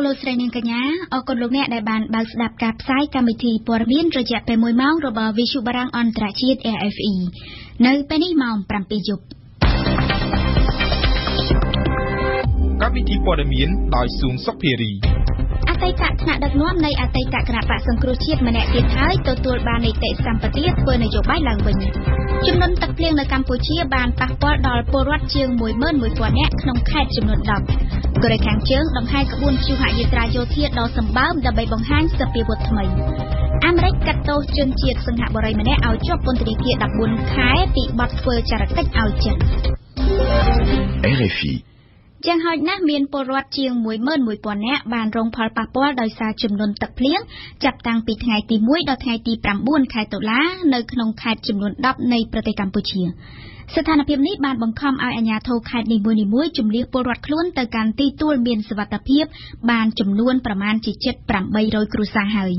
លោកស្រីនាងកញ្ញាអរគុណលោកអ្នកដែលបានបើកស្ដាប់ការផ្សាយកម្មវិធីព័ត៌មានរយៈពេល1ម៉ោងរបស់ Visu បារាំងអន្តរជាតិ RFE នៅពេលនេះម៉ោង 7 យប់កម្មវិធីព័ត៌មានដោយស៊ូងសុកភារីអតីតថ្នាក់ដឹកនាំនៃអតីតគណៈបក្សសង្គ្រោះជាតិម្នាក់ទៀតហើយទទួលបាននីតិសម្បទាធ្វើនយោបាយឡើងវិញចំនួនទឹកភ្លៀងនៅកម្ពុជាបានប៉ះពាល់ដល់ពលរដ្ឋជាង 11,000 នាក់ក្នុងខេត្តចំនួន 10 កូរ៉េខាងជើងដង្ហែក្បួនព្យុហយាត្រាយោធាដ៏សម្បើមដើម្បីបង្ហាញសភាវុធថ្មីអាមេរិកកាត់ទោសជនជាតិសិង្ហបុរីម្នាក់ឲ្យជាប់ពន្ធនាគារ 14 ខែពីបទធ្វើចរកិច្ចឲ្យចិន RFIយ៉ាងហោចណាស់មានពលរដ្ឋជាង 11,000 នាក់បានរងផលប៉ះពាល់ដោយសារចំនួនទឹកភ្លៀងចាប់តាំងពីថ្ងៃទី 1 ដល់ថ្ងៃទី 9 ខែតុលានៅក្នុងខេត្តចំនួន 10 នៃប្រទេសកម្ពុជាស្ថានភាពនេះបានបង្ខំឲ្យអាជ្ញាធរខេត្តនីមួយៗជំនះពលរដ្ឋខ្លួនទៅកាន់ទីទួលមានសុវត្ថិភាពបានចំនួនប្រមាណជាជិត 800 គ្រួសារហើយ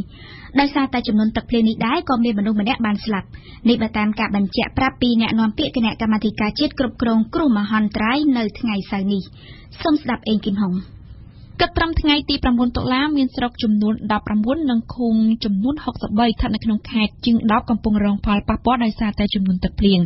ដោយសារតែចំនួនទឹកភ្លៀងនេះដែរក៏មានមនុស្សម្នាក់បានស្លាប់នេះបើតាមការបញ្ជាក់ប្រាប់ពីអ្នកនាំពាក្យគណៈកម្មាធិការជាតិគ្រប់គ្រងគ្រោះមហន្តរាយនៅថ្ងៃសៅរ៍នេះសូមស្ដាប់អេងគឹមហុងគិតត្រឹមថ្ងៃទី 9 តុលាមានស្រុកចំនួន 19 និងឃុំចំនួន 63 ស្ថិតនៅក្នុងខេត្តជាង 10 កំពុងរងផលប៉ះពាល់ដោយសារតែចំនួនទឹកភ្លៀង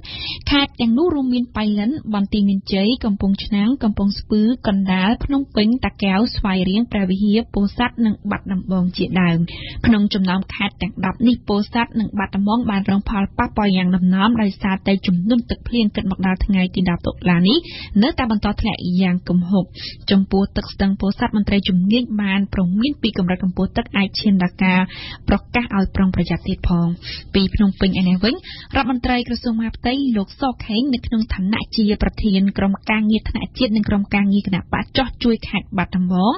ខេត្តទាំងនោះរួមមានបៃលិន បន្ទាយមានជ័យ កំពង់ឆ្នាំង កំពង់ស្ពឺ កណ្ដាល ភ្នំពេញ តាកែវ ស្វាយរៀង ព្រះវិហារ ពោធិ៍សាត់និងបាត់ដំបងជាដើមក្នុងចំណោមខេត្តទាំង 10 នេះពោធិ៍សាត់និងបាត់ដំបងបានរងផលប៉ះពាល់យ៉ាងដំណំដោយសារតែចំនួនទឹកភ្លៀងគិតមកដល់ថ្ងៃទី 10 តុលានេះនៅតែបន្តធ្លាក់យ៉ាងគំហុកចំពោះទឹកស្ទឹងពោធិ៍សាត់មន្ត្រីជំនាញបានប្រមានពីកម្រិតកម្ពស់ទឹកអាចឈានដល់ការប្រកាសឲ្យប្រុងប្រយ័ត្នទៀតផងពីភ្នំពេញឯនេះវិញរដ្ឋមន្ត្រីក្រសួងមហាផ្ទៃលោកសខេងនៅក្នុងឋានៈជាប្រធានក្រុមការងារថ្នាក់ជាតិនិងក្រុមការងារគណៈបកចោះជួយខេត្តបាត់ដំបង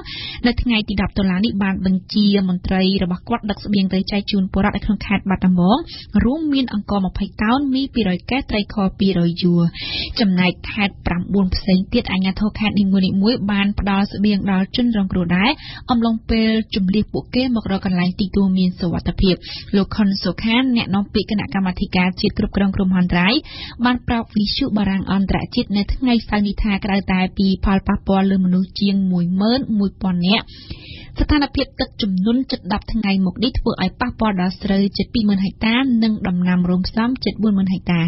នៅថ្ងៃទី 10 តុលានេះបានបញ្ជាមន្ត្រីរបស់គាត់ដឹកស្បៀងទៅចែកជូនពលរដ្ឋនៅក្នុងខេត្តបាត់ដំបងរួមមានអង្ករ20កោណមី200កែសត្រីខ200យួរចំណែកខេត្ត9ផ្សេងទៀតអាជ្ញាធរខេត្តនីមួយៗបានផ្ដល់ស្បៀងដល់ជនរងគ្រោះដែរអំឡុងពេលជំនះពួកគេមករកកន្លែងទីទួលមានសុវត្ថិភាពលោកខុនសុខានអ្នកនាំពាក្យគណៈកម្មាធិការជាតិគ្រប់គ្រងគ្រោះមហន្តរាយបានប្រាប់វិទ្យុបារាំងអន្តរជាតិនៅថ្ងៃសៅរ៍នេះថាក្រៅតែពីផលប៉ះពាល់លើមនុស្សជាង 11,000 នាក់ស្ថានភាពទឹកជំនន់ជិត10ថ្ងៃមកនេះធ្វើឲ្យប៉ះពាល់ដល់ស្រូវជិត 20,000 ហិកតានិងដំណាំរោមផ្សំជិត 40,000 ហិកតា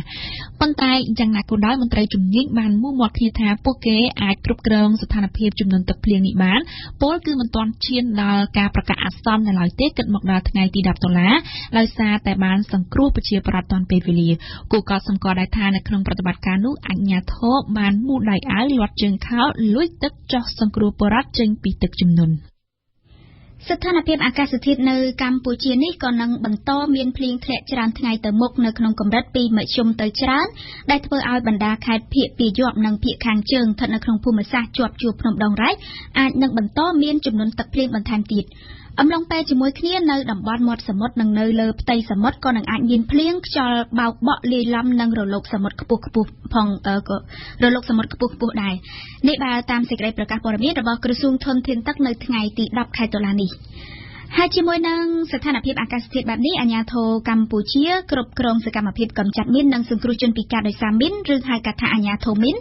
ប៉ុន្តែយ៉ាងណាក៏ដោយមន្ត្រីជំនាញបានមូលមាត់គ្នាថាពួកគេអាចគ្រប់គ្រងស្ថានភាពចំនួនទឹកភ្លៀងនេះបានពលគឺមិនទាន់ឈានដល់ការប្រកាសអាសន្ននៅឡើយទេគិតមកដល់ថ្ងៃទី 10 តុលាដោយសារតែបានសង្គ្រោះប្រជាពលរដ្ឋទាន់ពេលវេលាគូក៏សម្គាល់ដែរថានៅក្នុងប្រតិបត្តិការនោះអាជ្ញាធរបានមូលដៃអាវលាត់ជើងខោលួចទឹកចោះសង្គ្រោះពលរដ្ឋចេញពីទឹកជំនន់ស្ថានភាពអាកាសធាតុនៅកម្ពុជានេះក៏នឹងបន្តមានភ្លៀងធ្លាក់ច្រើនថ្ងៃទៅមុខនៅក្នុងកម្រិតពីមធ្យមទៅច្រើនដែលធ្វើឲ្យបណ្ដាខេត្តភាគពាយ័ព្យនិងភាគខាងជើងស្ថិតនៅក្នុងភូមិសាស្ត្រជាប់ជួរភ្នំដងរែកអាចនឹងបន្តមានចំនួនទឹកភ្លៀងបន្ថែមទៀតអំឡុងពេលជាមួយគ្នានៅតំបន់មាត់សមុទ្រនិងនៅលើផ្ទៃសមុទ្រក៏នឹងអាចមានភ្លៀងខ្យល់បោកបក់លាយឡំនឹងរលកសមុទ្រខ្ពស់ៗផងរលកសមុទ្រខ្ពស់ៗដែរនេះបើតាមសេចក្តីប្រកាសព័ត៌មានរបស់ក្រសួងធនធានទឹកនៅថ្ងៃទី 10 ខែតុលានេះហើយជាមួយនឹងស្ថានភាពអាកាសធាតុបែបនេះអាជ្ញាធរកម្ពុជាគ្រប់គ្រងសកម្មភាពកម្ចាត់មីននិងសង្គ្រោះជនពិការដោយសារមីនឬហៅកាត់ថាអាជ្ញាធរមីន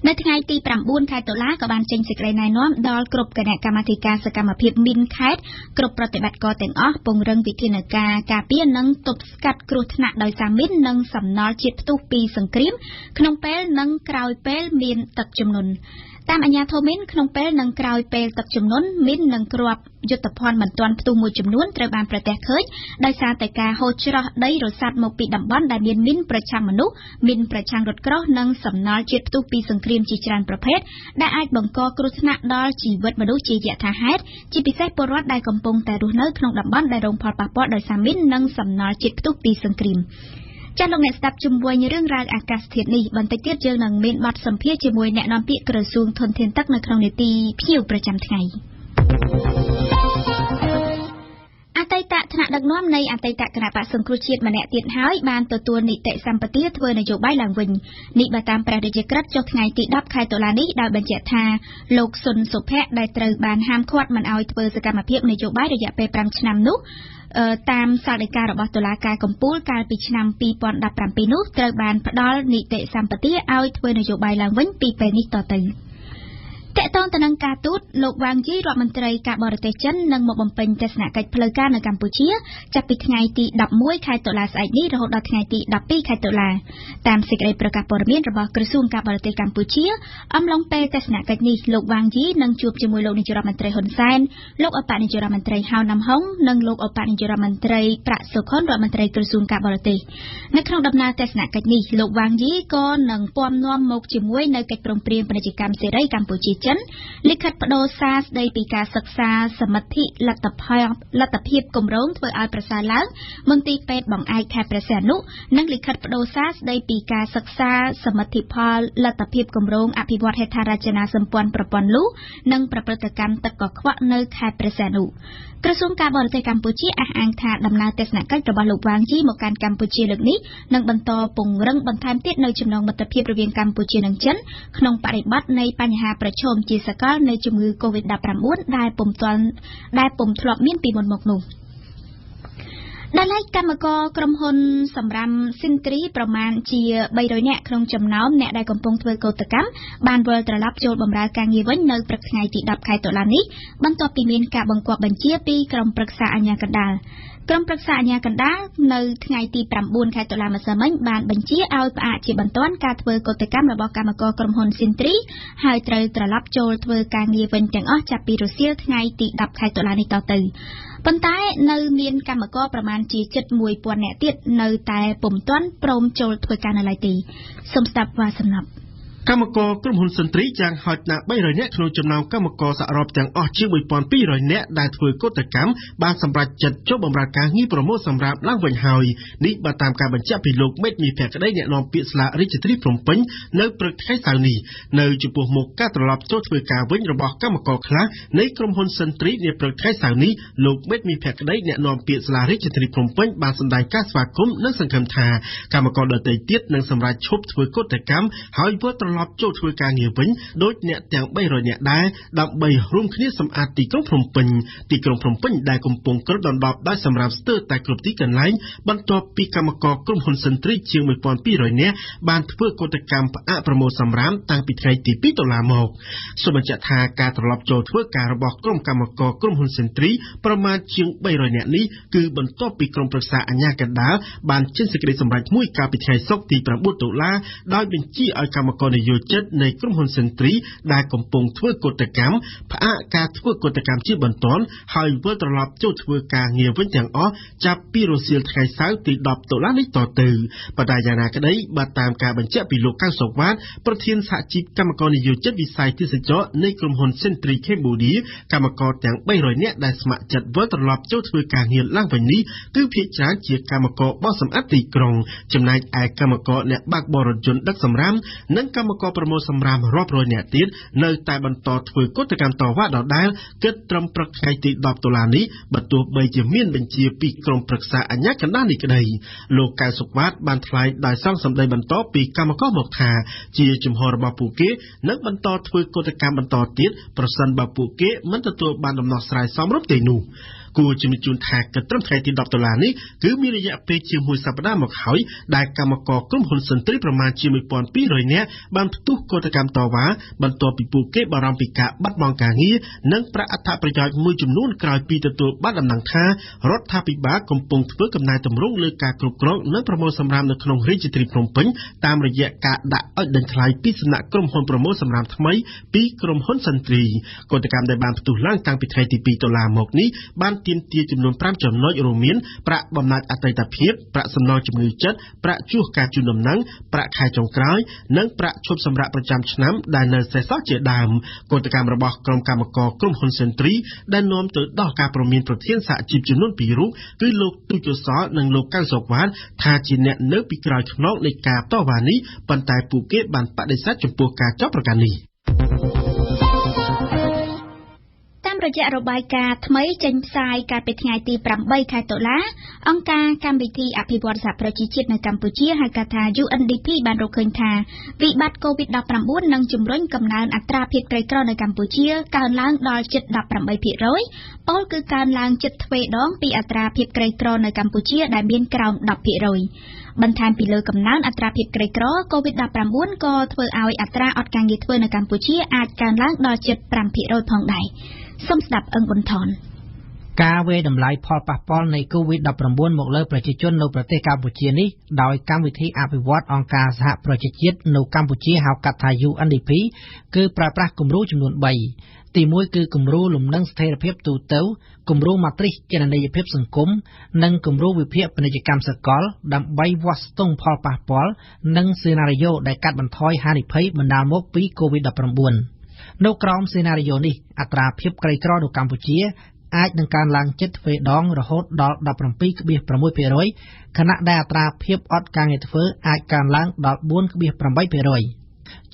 នៅថ្ងៃទី 9 ខែតុលាក៏បានចេញសេចក្តីណែនាំដល់គ្រប់គណៈកម្មាធិការសកម្មភាពមីនខេត្តគ្រប់ប្រតិបត្តិការទាំងអស់ពង្រឹងវិធានការការពារនិងទប់ស្កាត់គ្រោះថ្នាក់ដោយសារមីននិងសំណល់ជាតិផ្ទុះពីសង្គ្រាមក្នុងពេលនិងក្រោយពេលមានទឹកជំនន់តាមអាជ្ញាធរមីនក្នុងពេលនិងក្រោយពេលទឹកជំនន់មីននិងគ្រាប់យុទ្ធភ័ណ្ឌមិនទាន់ផ្ទុះមួយចំនួនត្រូវបានប្រទះឃើញដោយសារតែការហូរច្រោះដីរសាត់មកពីតំបន់ដែលមានមីនប្រឆាំងមនុស្សមីនប្រឆាំងរថក្រោះនិងសំណល់ជាតិផ្ទុះពីសង្គ្រាមជាច្រើនប្រភេទដែលអាចបង្កគ្រោះថ្នាក់ដល់ជីវិតមនុស្សជាយថាហេតុជាពិសេសពលរដ្ឋដែលកំពុងតែរស់នៅក្នុងតំបន់ដែលរងផលប៉ះពាល់ដោយសារមីននិងសំណល់ជាតិផ្ទុះពីសង្គ្រាមចាស់លោកអ្នកស្ដាប់ជុំវិញរឿងរ៉ាវអាកាសធាតុនេះបន្តិចទៀតយើងនឹងមានបទសម្ភាសន៍ជាមួយអ្នកនាំពាក្យក្រសួងធនធានទឹកនៅក្នុងនេតិភ្ញៀវប្រចាំថ្ងៃអតីតថ្នាក់ដឹកនាំនៃអតីតគណៈបក្សសង្គ្រោះជាតិម្នាក់ទៀតហើយបានទទួលនីតិសម្បទាធ្វើនយោបាយឡើងវិញនេះបើតាមព្រះរាជក្រឹត្យចុះថ្ងៃទី 10 ខែតុលានេះដោយបញ្ជាក់ថាលោកសុនសុភ័ក្រដែលត្រូវបានហាមឃាត់មិនឲ្យធ្វើសកម្មភាពនយោបាយរយៈពេល 5 ឆ្នាំនោះតាមសាលដីការបស់តុលាការកំពូលកាលពីឆ្នាំ 2017 នោះត្រូវបានផ្ដល់នីតិសម្បទាឲ្យធ្វើនយោបាយឡើងវិញពីពេលនេះតទៅ ត តកតងទៅនឹងការទូតលោកវ៉ាងជីរដ្ឋមន្ត្រីការបរទេសចិននឹងមកបំពេញទស្សនកិច្ចផ្លូវការនៅកម្ពុជាចាប់ពីថ្ងៃទី11ខែតុលាស្អែកនេះរហូតដល់ថ្ងៃទី12ខែតុលាតាមសេចក្តីប្រកាសព័ត៌មានរបស់ក្រសួងការបរទេសកម្ពុជាអំឡុងពេលទស្សនកិច្ចនេះលោកវ៉ាងជីនឹងជួបជាមួយលោកនាយករដ្ឋមន្ត្រីហ៊ុនសែនលោកឧបនាយករដ្ឋមន្ត្រីហៅណាំហុងនិងលោកឧបនាយករដ្ឋមន្ត្រីប្រាក់សុខុនរដ្ឋមន្ត្រីក្រសួងការបរទេសនៅក្នុងដំណើរទស្សនកិច្ចនេះលោកវ៉ាងជីក៏នឹងពំនាំមកជាមួយនៅកិច្ចព្រមព្រៀងពាណិជ្ជកម្មសេរីកម្ពុជាចិនលិខិតបដូរសារស្តីពីការសិក្សាសមិទ្ធិលទ្ធភាពគម្រោងធ្វើឲ្យប្រសើរឡើងមន្ទីរពេទ្យបង្អែកខេត្តព្រះសីហនុនិងលិខិតបដូរសារស្តីពីការសិក្សាសមិទ្ធិផលលទ្ធភាពគម្រោងអភិវឌ្ឍហេដ្ឋារចនាសម្ព័ន្ធប្រព័ន្ធលូនិងប្រព្រឹត្តកម្មទឹកកខ្វក់នៅខេត្តព្រះសីហនុក្រសួងការបរទេសកម្ពុជាអះអាងថាដំណើរទស្សនកិច្ចរបស់លោកវ៉ាងជីមកកាន់កម្ពុជាលើកនេះនឹងបន្តពង្រឹងបន្ថែមទៀតនៅចំណងមិត្តភាពរវាងកម្ពុជានិងចិនក្នុងបរិបទនៃបញ្ហាប្រឈមជាសកលនៃជំងឺ COVID-19 ដែលពុំធ្លាប់មានពីមុនមកនោះដែលឡែកកម្មករក្រុមហ៊ុនសម្រាមស៊ីនទ្រីប្រមាណជា300នាក់ក្នុងចំណោមអ្នកដែលកំពុងធ្វើកោតកម្មបានវិលត្រឡប់ចូលបម្រើការងារវិញនៅព្រឹកថ្ងៃទី10ខែតុលានេះបន្ទាប់ពីមានការបង្គាប់បញ្ជាពីក្រុមប្រឹក្សាអាជ្ញាកណ្ដាលក្រុមប្រឹក្សាអាជ្ញាកណ្ដាលនៅថ្ងៃទី9ខែតុលាម្សិលមិញបានបញ្ជាឲ្យផ្អាកជាបន្ទាន់ការធ្វើកោតកម្មរបស់កម្មករក្រុមហ៊ុនស៊ីនទ្រីហើយត្រូវត្រឡប់ចូលធ្វើការងារវិញទាំងអស់ចាប់ពីរសៀលថ្ងៃទី10ខែតុលានេះតទៅប៉ុន្តែនៅមានកម្មករប្រមាណជាជិត 1000 នាក់ទៀតនៅតែពុំទាន់ព្រមចូលធ្វើការនៅឡើយទេសូមស្ដាប់វ៉ាសំណាប់កម្មករក្រុមហ៊ុនសិនទ្រីយ៉ាងហោចណាស់300នាក់ក្នុងចំណោមកម្មករសរុបទាំងអស់ជាង 1200 នាក់ដែលធ្វើកោតកម្មបានសម្រេចចិត្តចូលបម្រើការងារប្រមូលសម្រាប់ឡើងវិញហើយនេះបើតាមការបញ្ជាក់ពីលោកមេតមាសភក្តីអ្នកនាំពាក្យស្លាករាជធានីភ្នំពេញនៅព្រឹកថ្ងៃសៅរ៍នេះនៅចំពោះមុខការត្រឡប់ចូលធ្វើការវិញរបស់កម្មករខ្លះនៃក្រុមហ៊ុនសិនទ្រីនាព្រឹកថ្ងៃសៅរ៍នេះលោកមេតមាសភក្តីអ្នកនាំពាក្យស្លាករាជធានីភ្នំពេញបានសម្ដែងការស្វាគមន៍និងសង្ឃឹមថាកម្មករដទៃទៀតនឹងសម្រេចឈប់ធ្វើកោតកម្មហើយវិលត្រឡប់ចូលធ្វើការងារវិញដោយអ្នកទាំង300នាក់ដែរដើម្បីរួមគ្នាសម្អាតទីក្រុងភ្នំពេញដែលកំពុងគ្របដណ្ដប់ដោយសម្រាប់ស្ទើរតែគ្រប់ទីកន្លែងបន្ទាប់ពីកម្មករក្រុមហ៊ុនសិនទ្រីជាង 1200 នាក់បានធ្វើកោតកម្មផ្អាកប្រមូលសម្រាមតាំងពីថ្ងៃទី2ដុល្លារមកសូមបញ្ជាក់ថាការត្រឡប់ចូលធ្វើការរបស់ក្រុមកម្មករក្រុមហ៊ុនសិនទ្រីប្រមាណជាង300នាក់នេះគឺបន្ទាប់ពីក្រុមប្រឹក្សាអាជ្ញាកណ្ដាលបានចេញសេចក្តីសម្រេចមួយកាលពីថ្ងៃសុក្រទី9តុលាដោយបញ្ជាឲ្យកម្មករនយោជិតនៃក្រុមហ៊ុនសិនទ្រីដែលកំពុងធ្វើកោតកម្មផ្អាកការធ្វើកោតកម្មជាបន្ទាន់ហើយវិលត្រឡប់ចូលធ្វើការងារវិញទាំងអស់ចាប់ពីរសៀលថ្ងៃសៅរ៍ទី10តុលានេះតទៅបដាយ៉ាងណាក្តីបើតាមការបញ្ជាក់ពីលោកកៅសុវត្ថិប្រធានសហជីពកម្មករនយោជិតវិស័យទេសចរនៃក្រុមហ៊ុនសិនទ្រីខេបូឌីកម្មករទាំង300នាក់ដែលស្ម័គ្រចិត្តវិលត្រឡប់ចូលធ្វើការងារឡើងវិញនេះគឺភាគច្រើនជាកម្មករបោះសម្អាតទីក្រុងចំណែកឯកម្មករអ្នកបើកបររថយន្តដឹកសម្រាមនិងកម្មករប្រមូលសម្រាមរាប់រយនាក់ទៀតនៅតែបន្តធ្វើកោតកម្មតវ៉ាដដែលគិតត្រឹមព្រឹកថ្ងៃទី10តុលានេះបើទោះបីជាមានបញ្ជាពីក្រុមប្រឹក្សាអាជ្ញាកណ្ដាលនេះក្តីលោកកៅសុវត្ថិបានថ្លែងដោយសង្ឃសម្ដីបន្តពីកម្មករមកថាជាជំហររបស់ពួកគេនឹងបន្តធ្វើកោតកម្មបន្តទៀតប្រសិនបើពួកគេមិនទទួលបានដំណោះស្រាយសមរម្យទេនោះគួរជំរាបជូនថាគិតត្រឹមថ្ងៃទី10តុលានេះគឺមានរយៈពេលជាង1សប្តាហ៍មកហើយដែលកម្មករក្រុមហ៊ុនសិនទ្រីប្រមាណជា 1200 នាក់បានផ្ទុះកោតកម្មតវ៉ាបន្ទាប់ពីពួកគេបារម្ភពីការបាត់បង់ការងារនិងប្រាក់អត្ថប្រយោជន៍មួយចំនួនក្រោយពីទទួលបានដំណឹងថារដ្ឋាភិបាលកំពុងធ្វើកំណែទម្រង់លើការគ្រប់គ្រងនិងប្រមូលសម្រាមនៅក្នុងរាជធានីភ្នំពេញតាមរយៈការដាក់ឲ្យដេញថ្លៃពីសំណាក់ក្រុមហ៊ុនប្រមូលសម្រាមថ្មីពីក្រុមហ៊ុនសិនទ្រីកោតកម្មដែលបានផ្ទុះឡើងតាំងពីថ្ងៃទី2តុលាមកនេះបានទាមទារចំនួន5ចំណុចរួមមានប្រាក់បំណាច់អតីតភាពប្រាក់សំណងជំងឺចិត្តប្រាក់ជួសការជូនដំណឹងប្រាក់ខែចុងក្រោយនិងប្រាក់ឈប់សម្រាកប្រចាំឆ្នាំដែលនៅសេសសល់ជាដើមកោតកម្មរបស់ក្រុមកម្មករក្រុមហ៊ុនសិនទ្រីដែលនាំទៅដល់ការប្រមានប្រធានសហជីពចំនួន2រូបគឺលោកទូចសរនិងលោកកៅសុវត្ថិថាជាអ្នកនៅពីក្រោយខ្នងនៃការតវ៉ានេះប៉ុន្តែពួកគេបានបដិសេធចំពោះការចោទប្រកាន់នេះ រយៈរបាយការណ៍ថ្មីចេញផ្សាយកាលពីថ្ងៃទី8ខែតុលាអង្គការកម្មវិធីអភិវឌ្ឍសហប្រជាជាតិនៅកម្ពុជាហៅកាត់ថា UNDP បានរកឃើញថាវិបត្តិ COVID-19 នឹងជំរុញកំណើនអត្រាភាពក្រីក្រនៅកម្ពុជាកើនឡើងដល់ជិត 18% ពលគឺកើនឡើងជិតទ្វេដងពីអត្រាភាពក្រីក្រនៅកម្ពុជាដែលមានក្រោម 10% បន្ថែមពីលើកំណើនអត្រាភាពក្រីក្រ COVID-19 ក៏ធ្វើឲ្យអត្រាអត់ការងារធ្វើនៅកម្ពុជាអាចកើនឡើងដល់ជិត 5% ផងដែរសូមស្ដាប់អឹងប៊ុនថនការវេតម្លៃផលប៉ះពាល់នៃ COVID-19 មកលើប្រជាជននៅប្រទេសកម្ពុជានេះដោយកម្មវិធីអភិវឌ្ឍអង្គការសហប្រជាជាតិនៅកម្ពុជាហៅកាត់ថា UNDP គឺប្រើប្រាស់គំរូចំនួន3ទី1គឺគំរូលំនឹងស្ថិរភាពទូទៅគំរូម៉ាទ្រីសគណនេយ្យភាពសង្គមនិងគំរូវិភាគពាណិជ្ជកម្មសកលដើម្បីវាស់ស្ទង់ផលប៉ះពាល់និងសេណារីយ៉ូដែលកាត់បន្ថយហានិភ័យបណ្ដាលមកពី COVID-19 នៅក្រោមសេណារីយ៉ូនេះអត្រាភាពក្រីក្រនៅកម្ពុជាអាចនឹងកើនឡើងជិតទ្វេដងរហូតដល់ 17.6% ខណៈដែលអត្រាភាពអត់ការងារធ្វើអាចកើនឡើងដល់ 4.8%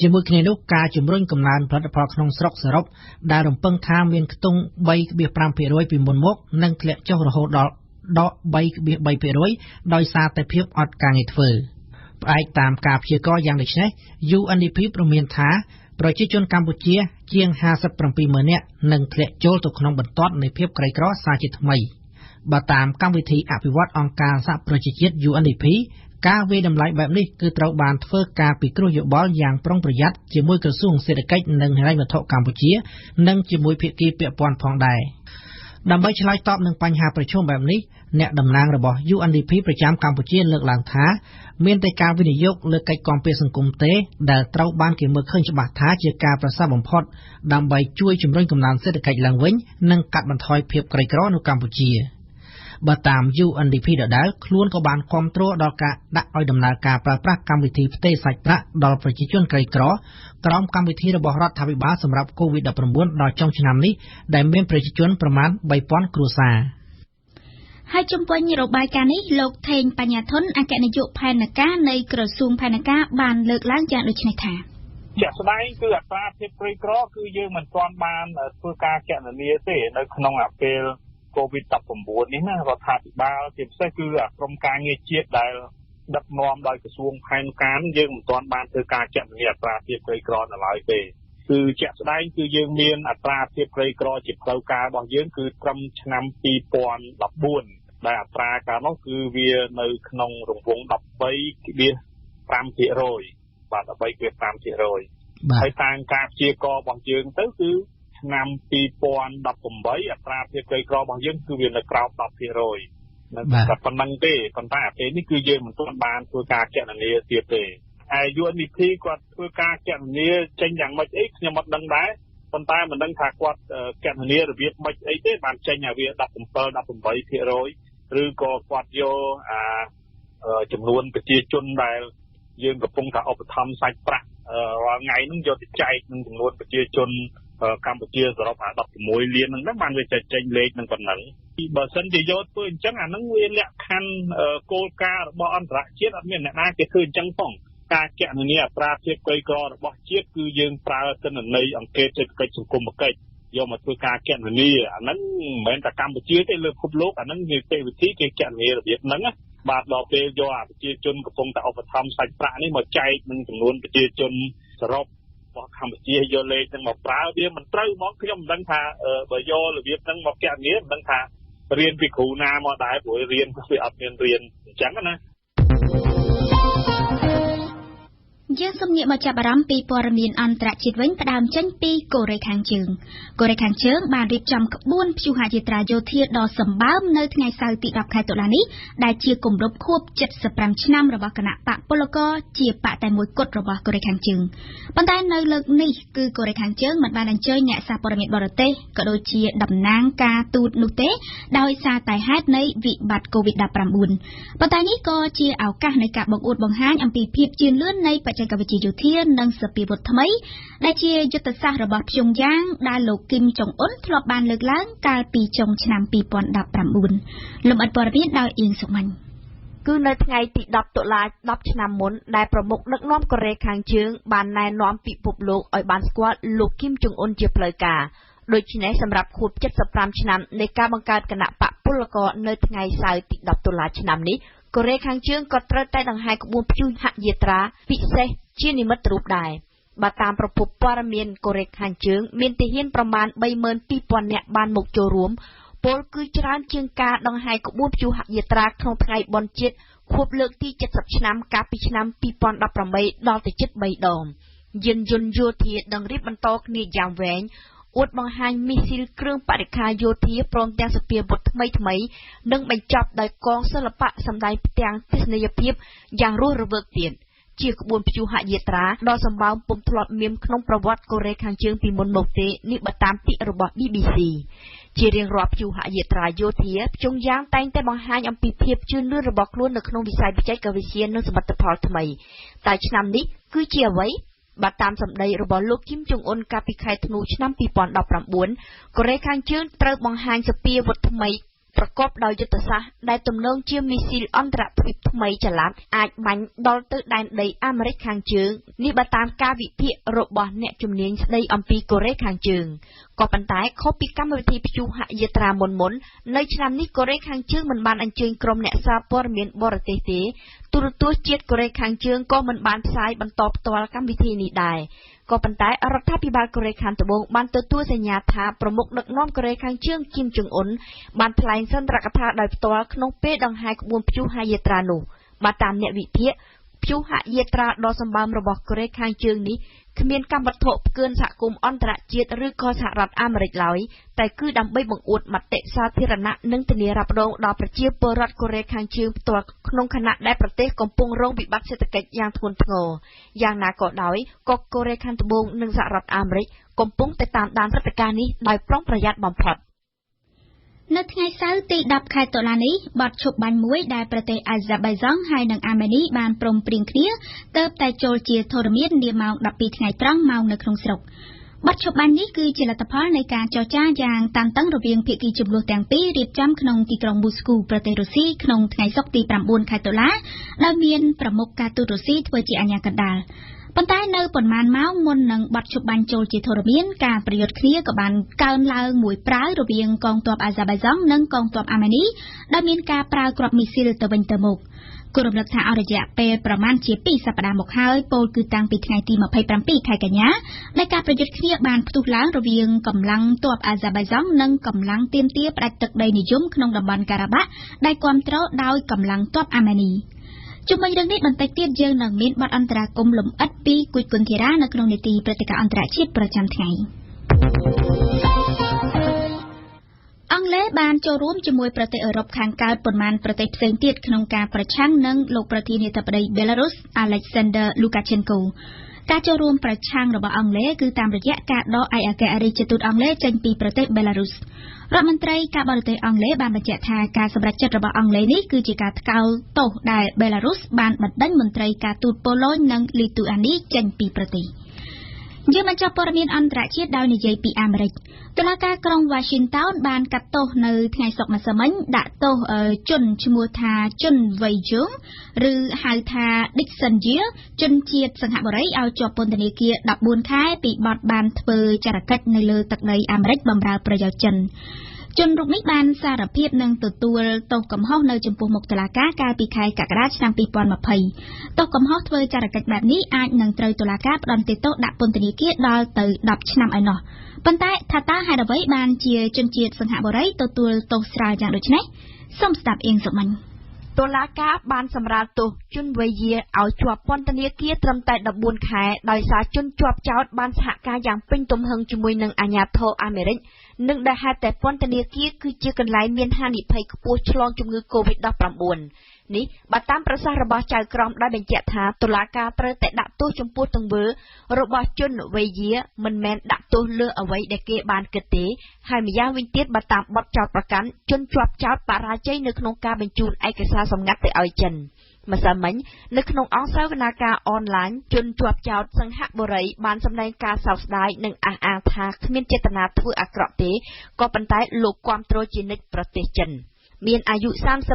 ជាមួយគ្នានោះការជំរុញកំណើនផលិតផលក្នុងស្រុកសរុបដែលរំពឹងថាមានខ្ទង់ 3.5% ពីមុនមកនឹងធ្លាក់ចុះរហូតដល់ 3.3% ដោយសារតែភាពអត់ការងារធ្វើផ្អែកតាមការព្យាករណ៍យ៉ាងដូចនេះ UNDP ព្រមានថាប្រជាជនកម្ពុជាជាង 57,000 នាក់នឹងធ្លាក់ចូលទៅក្នុងបន្ទាត់នៃភាពក្រីក្រសារជាថ្មីបើតាមកម្មវិធីអភិវឌ្ឍអង្គការសហប្រជាជាតិ UNDP ការវាយតម្លៃបែបនេះគឺត្រូវបានធ្វើការពិគ្រោះយោបល់យ៉ាងប្រុងប្រយ័ត្នជាមួយក្រសួងសេដ្ឋកិច្ចនិងហិរញ្ញវត្ថុកម្ពុជានិងជាមួយភាគីពាក់ព័ន្ធផងដែរដើម្បីឆ្លើយតបនឹងបញ្ហាប្រឈមបែបនេះអ្នកតំណាងរបស់ UNDP ប្រចាំកម្ពុជាលើកឡើងថាមានតែការវិនិយោគលើកិច្ចគាំពារសង្គមទេដែលត្រូវបានគេមើលឃើញច្បាស់ថាជាការប្រសើរបំផុតដើម្បីជួយជំរុញកំណើនសេដ្ឋកិច្ចឡើងវិញនិងកាត់បន្ថយភាពក្រីក្រនៅកម្ពុជាបើតាម UNDP ដដែលខ្លួនក៏បានគាំទ្រដល់ការដាក់ឲ្យដំណើរការប្រើប្រាស់កម្មវិធីផ្ទេរសាច់ប្រាក់ដល់ប្រជាជនក្រីក្រក្រោមកម្មវិធីរបស់រដ្ឋាភិបាលសម្រាប់ COVID-19 ដល់ចុងឆ្នាំនេះដែលមានប្រជាជនប្រមាណ 3,000 គ្រួសារហើយជំវិញរបាយការណ៍នេះលោកថេងបញ្ញាធនអគ្គនាយកផែនការនៃក្រសួងផែនការបានលើកឡើងយ៉ាងដូចនេះថាជាក់ស្ដែងគឺអត្រាភាពក្រីក្រគឺយើងមិនទាន់បានធ្វើការគណនាទេនៅក្នុងពេល COVID-19 នេះណារដ្ឋាភិបាលជាពិសេសគឺក្រុមការងារជាតិដែលដឹកនាំដោយក្រសួងផែនការយើងមិនទាន់បានធ្វើការគណនាអត្រាភាពក្រីក្រនៅឡើយទេគឺជាក់ស្ដែងគឺយើងមានអត្រាភាពក្រីក្រជាផ្លូវការរបស់យើងគឺត្រឹមឆ្នាំ 2014 ដែលអត្រាកាលនោះគឺវានៅក្នុងរង្វង់ 13.5% បាទ 13.5% ហើយតាមការព្យាករណ៍របស់យើងទៅគឺឆ្នាំ 2018 អត្រាភាពក្រីក្ររបស់យើងគឺវានៅក្រោម 10% នៅតែប៉ុណ្្នឹងទេប៉ុន្តែអាពេលនេះគឺយើងមិនទាន់បានធ្វើការគណនាទៀតទេហើយ UNDP គាត់ធ្វើការគណនាចេញយ៉ាងម៉េចអីខ្ញុំអត់ដឹងដែរប៉ុន្តែមិនដឹងថាគាត់គណនារបៀបម៉េចអីទេបានចេញឲ្យវា 17-18% ឬក៏គាត់យកចំនួនប្រជាជនដែលយើងកំពុងតែឧបត្ថម្ភសាច់ប្រាក់រាល់ថ្ងៃហ្នឹងយកទៅចែកនឹងចំនួនប្រជាជនកម្ពុជាសរុប16លានហ្នឹងបានវាចេញលេខនឹងប៉ុណ្ណឹងបើសិនជាយកធ្វើអញ្ចឹងអាហ្នឹងវាលក្ខខណ្ឌគោលការណ៍របស់អន្តរជាតិអត់មានអ្នកណាគេធ្វើអញ្ចឹងផងការគណនាអត្រាភាពក្រីក្ររបស់ជាតិគឺយើងប្រើទិន្នន័យអង្កេតសេដ្ឋកិច្ចសង្គមគិច្ចយកមកធ្វើការគណនាអាហ្នឹងមិនមែនតែកម្ពុជាទេលើពិភពលោកអាហ្នឹងនីតិវិធីគេគណនារបៀបហ្នឹងណាបាទដល់ពេលយកប្រជាជនកំពុងតែឧបត្ថម្ភសាច់ប្រាក់នេះមកចែកនឹងចំនួនប្រជាជនសរុបរបស់កម្ពុជាយកលេខហ្នឹងមកប្រើវាមិនត្រូវហ្មងខ្ញុំមិនដឹងថាបើយករបៀបហ្នឹងមកគណនាមិនដឹងថារៀនពីគ្រូណាមកដែរព្រោះរៀនវាអត់មានរៀនអញ្ចឹងណាយើងសូមងាកមកចាប់អារម្មណ៍ពីព័ត៌មានអន្តរជាតិវិញផ្ដើមចេញពីកូរ៉េខាងជើងកូរ៉េខាងជើងបានរៀបចំក្បួនព្យុហយាត្រាយោធាដ៏សម្បើមនៅថ្ងៃសៅរ៍ទី 10 ខែតុលានេះដែលជាគម្រប់ខួប75ឆ្នាំរបស់គណៈបកពលករជាបកតែមួយគត់របស់កូរ៉េខាងជើងប៉ុន្តែនៅលើកនេះគឺកូរ៉េខាងជើងមិនបានអញ្ជើញអ្នកសារព័ត៌មានបរទេសក៏ដូចជាតំណាងការទូតនោះទេដោយសារតែហេតុនៃវិបត្តិ COVID-19 ប៉ុន្តែនេះក៏ជាឱកាសនៃការបង្អួតបង្ហាញអំពីភាពជឿនលឿននៃបច្ចេកវិទ្យាយោធានិងសពាវុធថ្មីដែលជាយុទ្ធសាស្ត្ររបស់ព្យុងយ៉ាងដែលលោកគីមចុងអ៊ុនធ្លាប់បានលើកឡើងកាលពីចុងឆ្នាំ 2019 លំអិតព័ត៌មានដោយអៀងសុមាញ់គឺនៅថ្ងៃទី 10 តុលា 10 ឆ្នាំមុនដែលប្រមុខដឹកនាំកូរ៉េខាងជើងបានណែនាំពិភពលោកឲ្យបានស្គាល់លោកគីមចុងអ៊ុនជាផ្លូវការ ដូច្នេះសម្រាប់ខួប75ឆ្នាំនៃការបង្កើតគណៈបកពលករនៅថ្ងៃសៅរ៍ទី10តុលាឆ្នាំនេះកូរ៉េខាងជើងក៏ត្រូវតែដង្ហែក្បួនព្យុហយាត្រាពិសេសជានិមិត្តរូបដែរបើតាមប្រភពព័ត៌មានកូរ៉េខាងជើងមានទាហានប្រមាណ 32,000 នាក់បានមកចូលរួមពលគឺច្រើនជាងការដង្ហែក្បួនព្យុហយាត្រាក្នុងថ្ងៃបុណ្យជាតិខួបលើកទី70ឆ្នាំកាលពីឆ្នាំ2018ដល់ទៅជិត3ដងយានយន្តយោធាដឹងរៀបបន្តគ្នាយ៉ាងវែងអួតបង្ហាញមីស៊ីលគ្រឿងបរិក្ខារយោធាព្រមទាំងសពាវុធថ្មីៗនិងបញ្ចប់ដោយកងសិល្បៈសម្ដែងផ្ទាំងទស្សនីយភាពយ៉ាងរស់រវើកទៀតជាក្បួនព្យុហយាត្រាដ៏សម្បើមពុំធ្លាប់មានក្នុងប្រវត្តិកូរ៉េខាងជើងពីមុនមកទេនេះបើតាមពាក្យរបស់ BBC ជារៀងរាល់ព្យុហយាត្រាយោធាព្យុងយ៉ាងតែងតែបង្ហាញអំពីភាពជឿនលឿនរបស់ខ្លួននៅក្នុងវិស័យបច្ចេកវិទ្យានិងសមិទ្ធផលថ្មីតែឆ្នាំនេះគឺជាអ្វីបើតាមសម្ដីរបស់លោកគីមចុងអ៊ុនកាលពីខែធ្នូឆ្នាំ2019កូរ៉េខាងជើងត្រូវបង្ហាញសពាវុធថ្មីប្រកបដោយយុទ្ធសាស្ត្រដែលទំនងជាមីស៊ីលអន្តរជាតិថ្មីចល័តអាចបាញ់ដល់ទៅដែនដីអាមេរិកខាងជើងនេះបើតាមការវិភាគរបស់អ្នកជំនាញស្ដីអំពីកូរ៉េខាងជើងក៏ប៉ុន្តែខុសពីកម្មវិធីព្យុហយាត្រាមុននៅឆ្នាំនេះកូរ៉េខាងជើងមិនបានអញ្ជើញក្រុមអ្នកសារព័ត៌មានបរទេសទេទូរទស្សន៍ជាតិកូរ៉េខាងជើងក៏មិនបានផ្សាយបន្តផ្ទាល់កម្មវិធីនេះដែរក៏ប៉ុន្តែរដ្ឋាភិបាលកូរ៉េខាងត្បូងបានទទួលសញ្ញាថាប្រមុខដឹកនាំកូរ៉េខាងជើងគីមចុងអ៊ុនបានថ្លែងសន្ទរកថាដោយផ្ទាល់ក្នុងពេលដង្ហែក្បួនព្យុហយាត្រានោះបើតាមអ្នកវិភាគព្យុហយាត្រាដ៏សម្បើមរបស់កូរ៉េខាងជើងនេះគ្មានកម្មវត្ថុផ្គឿនសហគមន៍អន្តរជាតិឬក៏សហរដ្ឋអាមេរិកឡើយតែគឺដើម្បីបង្អួតមតិសាធារណៈនិងធានារ៉ាប់រងដល់ប្រជាពលរដ្ឋកូរ៉េខាងជើងផ្ទាល់ក្នុងខណៈដែលប្រទេសកំពុងរងវិបត្តិសេដ្ឋកិច្ចយ៉ាងធ្ងន់ធ្ងរយ៉ាងណាក៏ដោយក៏កូរ៉េខាងត្បូងនិងសហរដ្ឋអាមេរិកកំពុងតែតាមដានព្រឹត្តិការណ៍នេះដោយប្រុងប្រយ័ត្នបំផុតនៅថ្ងៃសៅរ៍ទី10ខែតុលានេះបទឈប់បាញ់មួយដែលប្រទេសអាហ្សាបៃឡង់ហើយនិងអាមេនីបានព្រមព្រៀងគ្នាទើបតែចូលជាធរមាននាម៉ោង12ថ្ងៃត្រង់ម៉ោងនៅក្នុងស្រុកបទឈប់បាញ់នេះគឺជាលទ្ធផលនៃការចរចាយ៉ាងតានតឹងរវាងភាគីជម្លោះទាំងពីររៀបចំក្នុងទីក្រុងមូស្គូប្រទេសរុស្ស៊ីក្នុងថ្ងៃសុក្រទី9ខែតុលាដោយមានប្រមុខការទូតរុស្ស៊ីធ្វើជាអាជ្ញាកណ្ដាលប៉ុន្តែនៅប៉ុន្មានម៉ោងមុននឹងបទឈប់បាញ់ចូលជាធរមានការប្រយុទ្ធគ្នាក៏បានកើនឡើងមួយប្រាវរវាងកងទ័ពអាហ្សាបៃឡង់និងកងទ័ពអាមេនីដែលមានការប្រើគ្រាប់មីស៊ីលទៅវិញទៅមកគូរំលឹកថាអស់រយៈពេលប្រមាណជា2សប្តាហ៍មកហើយពោលគឺតាំងពីថ្ងៃទី27ខែកញ្ញាដែលការប្រយុទ្ធគ្នាបានផ្ទុះឡើងរវាងកម្លាំងទ័ពអាហ្សាបៃឡង់និងកម្លាំងទាមទារផ្ដាច់ទឹកដីនិយមក្នុងតំបន់ការ៉ាបាក់ដែលគ្រប់គ្រងដោយកម្លាំងទ័ពអាមេនីជុំវិញរឿងនេះបន្តិចទៀតយើងនឹងមានបទអន្តរាគមន៍លម្អិតពីគុជគុនធីរ៉ានៅក្នុងនីតិព្រឹត្តិការណ៍អន្តរជាតិប្រចាំថ្ងៃអង់គ្លេសបានចូលរួមជាមួយប្រទេសអឺរ៉ុបខាងកើតប៉ុន្មានប្រទេសផ្សេងទៀតក្នុងការប្រឆាំងនឹងលោកប្រធានាធិបតី Belarus Alexander Lukashenko ការចូលរួមប្រឆាំងរបស់អង់គ្លេសគឺតាមរយៈការដកឯកអគ្គរដ្ឋទូតអង់គ្លេសចេញពីប្រទេស Belarus រដ្ឋមន្ត្រីការបរទេសអង់គ្លេសបានបញ្ជាក់ថាការសម្រេចចិត្តរបស់អង់គ្លេសនេះគឺជាការថ្កោលទោសដែល Belarus បានបណ្ដេញមន្ត្រីការទូតប៉ូឡូញនិងលីទូអានីចេញពីប្រទេសយើងបញ្ចប់ព័ត៌មានអន្តរជាតិដោយនិយាយពីអាមេរិកតុលាការក្រុង Washington បានកាត់ទោសនៅថ្ងៃសុក្រម្សិលមិញដាក់ទោសជនឈ្មោះថាជនវ័យយងឬហៅថា Dixon Gill ជនជាតិសិង្ហបុរីឲ្យជាប់ពន្ធនាគារ14ខែពីបទបានធ្វើចរកិច្ចនៅលើទឹកដីអាមេរិកបម្រើប្រយោជន៍ជនរូបនេះបានសារភាពនឹងទទួលទោសកំហុសនៅចំពោះមុខតុលាការកាលពីខែកក្កដាឆ្នាំ2020ទោសកំហុសធ្វើចរកិច្ចបែបនេះអាចនឹងត្រូវតុលាការផ្តន្ទាទោសដាក់ពន្ធនាគារដល់ទៅ10ឆ្នាំឯណោះប៉ុន្តែថាតើហេតុអ្វីបានជាជនជាតិសិង្ហបុរីទទួលទោសស្រាលយ៉ាងដូចនេះសូមស្ដាប់អៀងសុមិញតុលាការបានសម្រាលទោសជនវ័យយាឲ្យជាប់ពន្ធនាគារត្រឹមតែ14ខែដោយសារជនជាប់ចោទបានសហការយ៉ាងពេញទំហឹងជាមួយនឹងអាជ្ញាធរអាមេរិកនិងដែលហេតុតែពន្ធនាគារគឺជាកន្លែងមានហានិភ័យខ្ពស់ឆ្លងជំងឺ COVID-19 នេះបើតាមប្រសាសន៍របស់ចៅក្រមដែលបញ្ជាក់ថាតុលាការត្រូវតែដាក់ទោសចំពោះទង្វើរបស់ជនវ័យយាមិនមែនដាក់ទោសលើអ្វីដែលគេបានគិតទេហើយម្យ៉ាងវិញទៀតបើតាមបទចោទប្រកាន់ជនជាប់ចោទបរាជ័យនៅក្នុងការបញ្ជូនឯកសារសម្ងាត់ទៅឲ្យចិនម្សិលមិញនៅក្នុងអង្គសាវនាការអនឡាញជនជាប់ចោទសិង្ហបុរីបានសម្ដែងការសោកស្ដាយនិងអះអាងថាគ្មានចេតនាធ្វើអាក្រក់ទេក៏ប៉ុន្តែលោកគាំទ្រជានិច្ចប្រទេសចិនមានអាយុ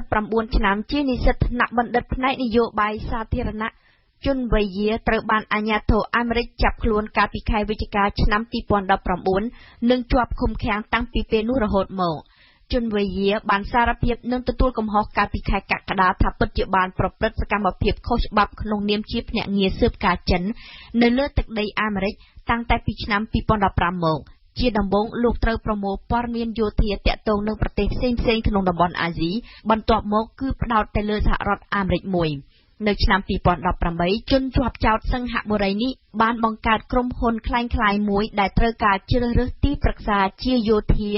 39ឆ្នាំជានិស្សិតថ្នាក់បណ្ឌិតផ្នែកនយោបាយសាធារណៈ ជនវ័យយាត្រូវបានអាជ្ញាធរអាមេរិកចាប់ខ្លួនកាលពីខែវិច្ឆិកាឆ្នាំ2019និងជាប់ឃុំឃាំងតាំងពីពេលនោះរហូតមកជនវ័យយាបានសារភាពនឹងទទួលកំហុសកាលពីខែកក្កដាថាពិតជាបានប្រព្រឹត្តសកម្មភាពខុសច្បាប់ក្នុងនាមជាភ្នាក់ងារស៊ើបការចិននៅលើទឹកដីអាមេរិកតាំងតែពីឆ្នាំ2015មកជាដំបូងលោកត្រូវប្រមូលព័ត៌មានយោធាទាក់ទងនឹងប្រទេសផ្សេងៗក្នុងតំបន់អាស៊ីបន្ទាប់មកគឺផ្ដោតទៅលើសហរដ្ឋអាមេរិកមួយនៅឆ្នាំ2018ជនជាប់ចោទសង្ហបុរីនេះបានបង្កើតក្រុមហ៊ុនคล้ายៗមួយដែលត្រូវការជ្រើសរើសទីប្រឹក្សាជាយោធា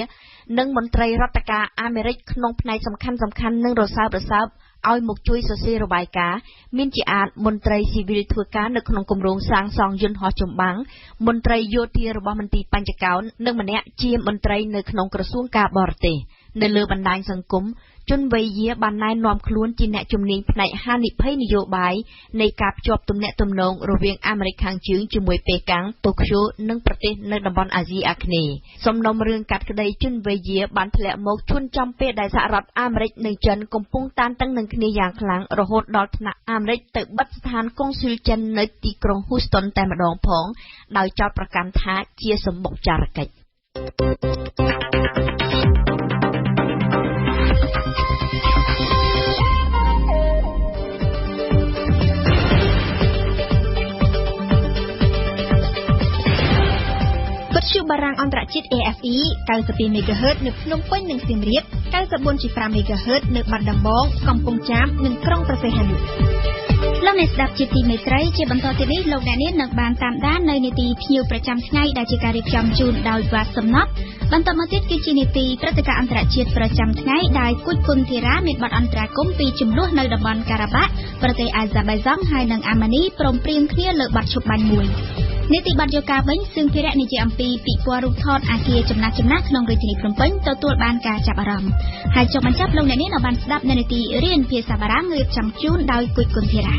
និងមន្ត្រីរដ្ឋការអាមេរិកក្នុងផ្នែកសំខាន់ៗនិងរសើបឲ្យមកជួយសរសេររបាយការណ៍មានជាអាចមន្ត្រីស៊ីវិលធ្វើការនៅក្នុងគម្រោងសាងសង់យន្តហោះចម្បាំងមន្ត្រីយោធារបស់មន្ទីរបញ្ចកោណនិងម្នាក់ជាមន្ត្រីនៅក្នុងក្រសួងការបរទេសនៅលើបណ្ដាញសង្គមជនវ័យយាបានណែនាំខ្លួនជាអ្នកជំនាញផ្នែកហានិភ័យនយោបាយនៃការភ្ជាប់ទំនាក់ទំនងរវាងអាមេរិកខាងជើងជាមួយប៉េកាំងតូក្យូនិងប្រទេសនៅតំបន់អាស៊ីអាគ្នេយ៍សំណុំរឿងកាត់ក្តីជនវ័យយាបានធ្លាក់មកជួនចំពេលដែលសហរដ្ឋអាមេរិកនិងចិនកំពុងតានតឹងនឹងគ្នាយ៉ាងខ្លាំងរហូតដល់ថ្នាក់អាមេរិកទៅបិទស្ថានកុងស៊ុលចិននៅទីក្រុង Houston តែម្ដងផងដោយចោទប្រកាន់ថាជាសម្បុកចារកិច្ចវិទ្យុបារាំងអន្តរជាតិ AFE 92 MHz នៅភ្នំពេញនិងសៀមរាប 94.5 MHz នៅបាត់ដំបងកំពង់ចាមនិងក្រុងព្រះសីហនុលោកអ្នកស្ដាប់ជាទីមេត្រីជាបន្តទៅនេះលោកអ្នកនាងនឹងបានតាមដាននៅនីតិភ្ញៀវប្រចាំថ្ងៃដែលជាការរៀបចំជូនដោយវ៉ាសំណប់បន្តមកទៀតគឺជានីតិព្រឹត្តិការណ៍អន្តរជាតិប្រចាំថ្ងៃដែលគូចគុនធីរ៉ាមានបទអន្តរាគមន៍ពីចំនួននៅតំបន់ការ៉ាបាក់ប្រទេសអាហ្សាបៃឡង់ហើយនិងអាម៉ានីព្រមព្រៀងគ្នាលើបទឈប់បាញ់មួយនីតិបាត់យកការវិញซึ่งភារៈនិយាយអំពីពិព័រណ៍រូបថតអាគារចំណាស់ក្នុងរាជធានីភ្នំពេញទទួលបានការចាប់អារម្មណ៍ហើយចុងបញ្ចប់លោកអ្នកនាងនៅបានស្ដាប់នៅនីតិរៀនភាសាបារាំងរៀបចំជូនដោយគូចគុនធីរ៉ា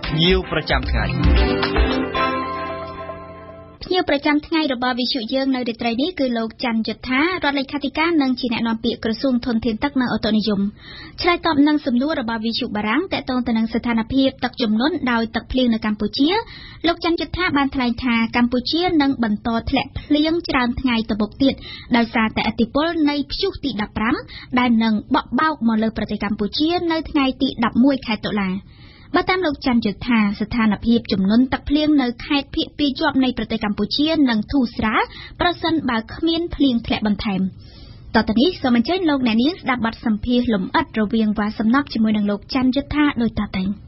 ភ្ញៀវប្រចាំថ្ងៃភ្ញៀវប្រចាំថ្ងៃរបស់វិទ្យុយើងនៅរាត្រីនេះគឺលោកច័ន្ទយុទ្ធារដ្ឋលេខាធិការនិងជាអ្នកនាំពាក្យក្រសួងធនធានទឹកនិងអូតូនិយមឆ្លើយតបនឹងសំណួររបស់វិទ្យុបារាំងទាក់ទងទៅនឹងស្ថានភាពទឹកជំនន់ដោយទឹកភ្លៀងនៅកម្ពុជាលោកច័ន្ទយុទ្ធាបានថ្លែងថាកម្ពុជានឹងបន្តធ្លាក់ភ្លៀងច្រើនថ្ងៃទៅមុខទៀតដោយសារតែឥទ្ធិពលនៃព្យុះទី15ដែលនឹងបក់បោកមកលើប្រទេសកម្ពុជានៅថ្ងៃទី11ខែតុលាបើតាមលោកច័ន្ទយុទ្ធាស្ថានភាពជំនន់ទឹកភ្លៀងនៅខេត្តភាគពីរជាប់នៃប្រទេសកម្ពុជានឹងធូរស្រាលប្រសិនបើគ្មានភ្លៀងធ្លាក់បន្ថែមតទៅនេះសូមអញ្ជើញលោកអ្នកនាងស្ដាប់បទសម្ភាសន៍លម្អិតរវាងវ៉ាសំណប់ជាមួយនឹងលោកច័ន្ទយុទ្ធាដោយតទៅ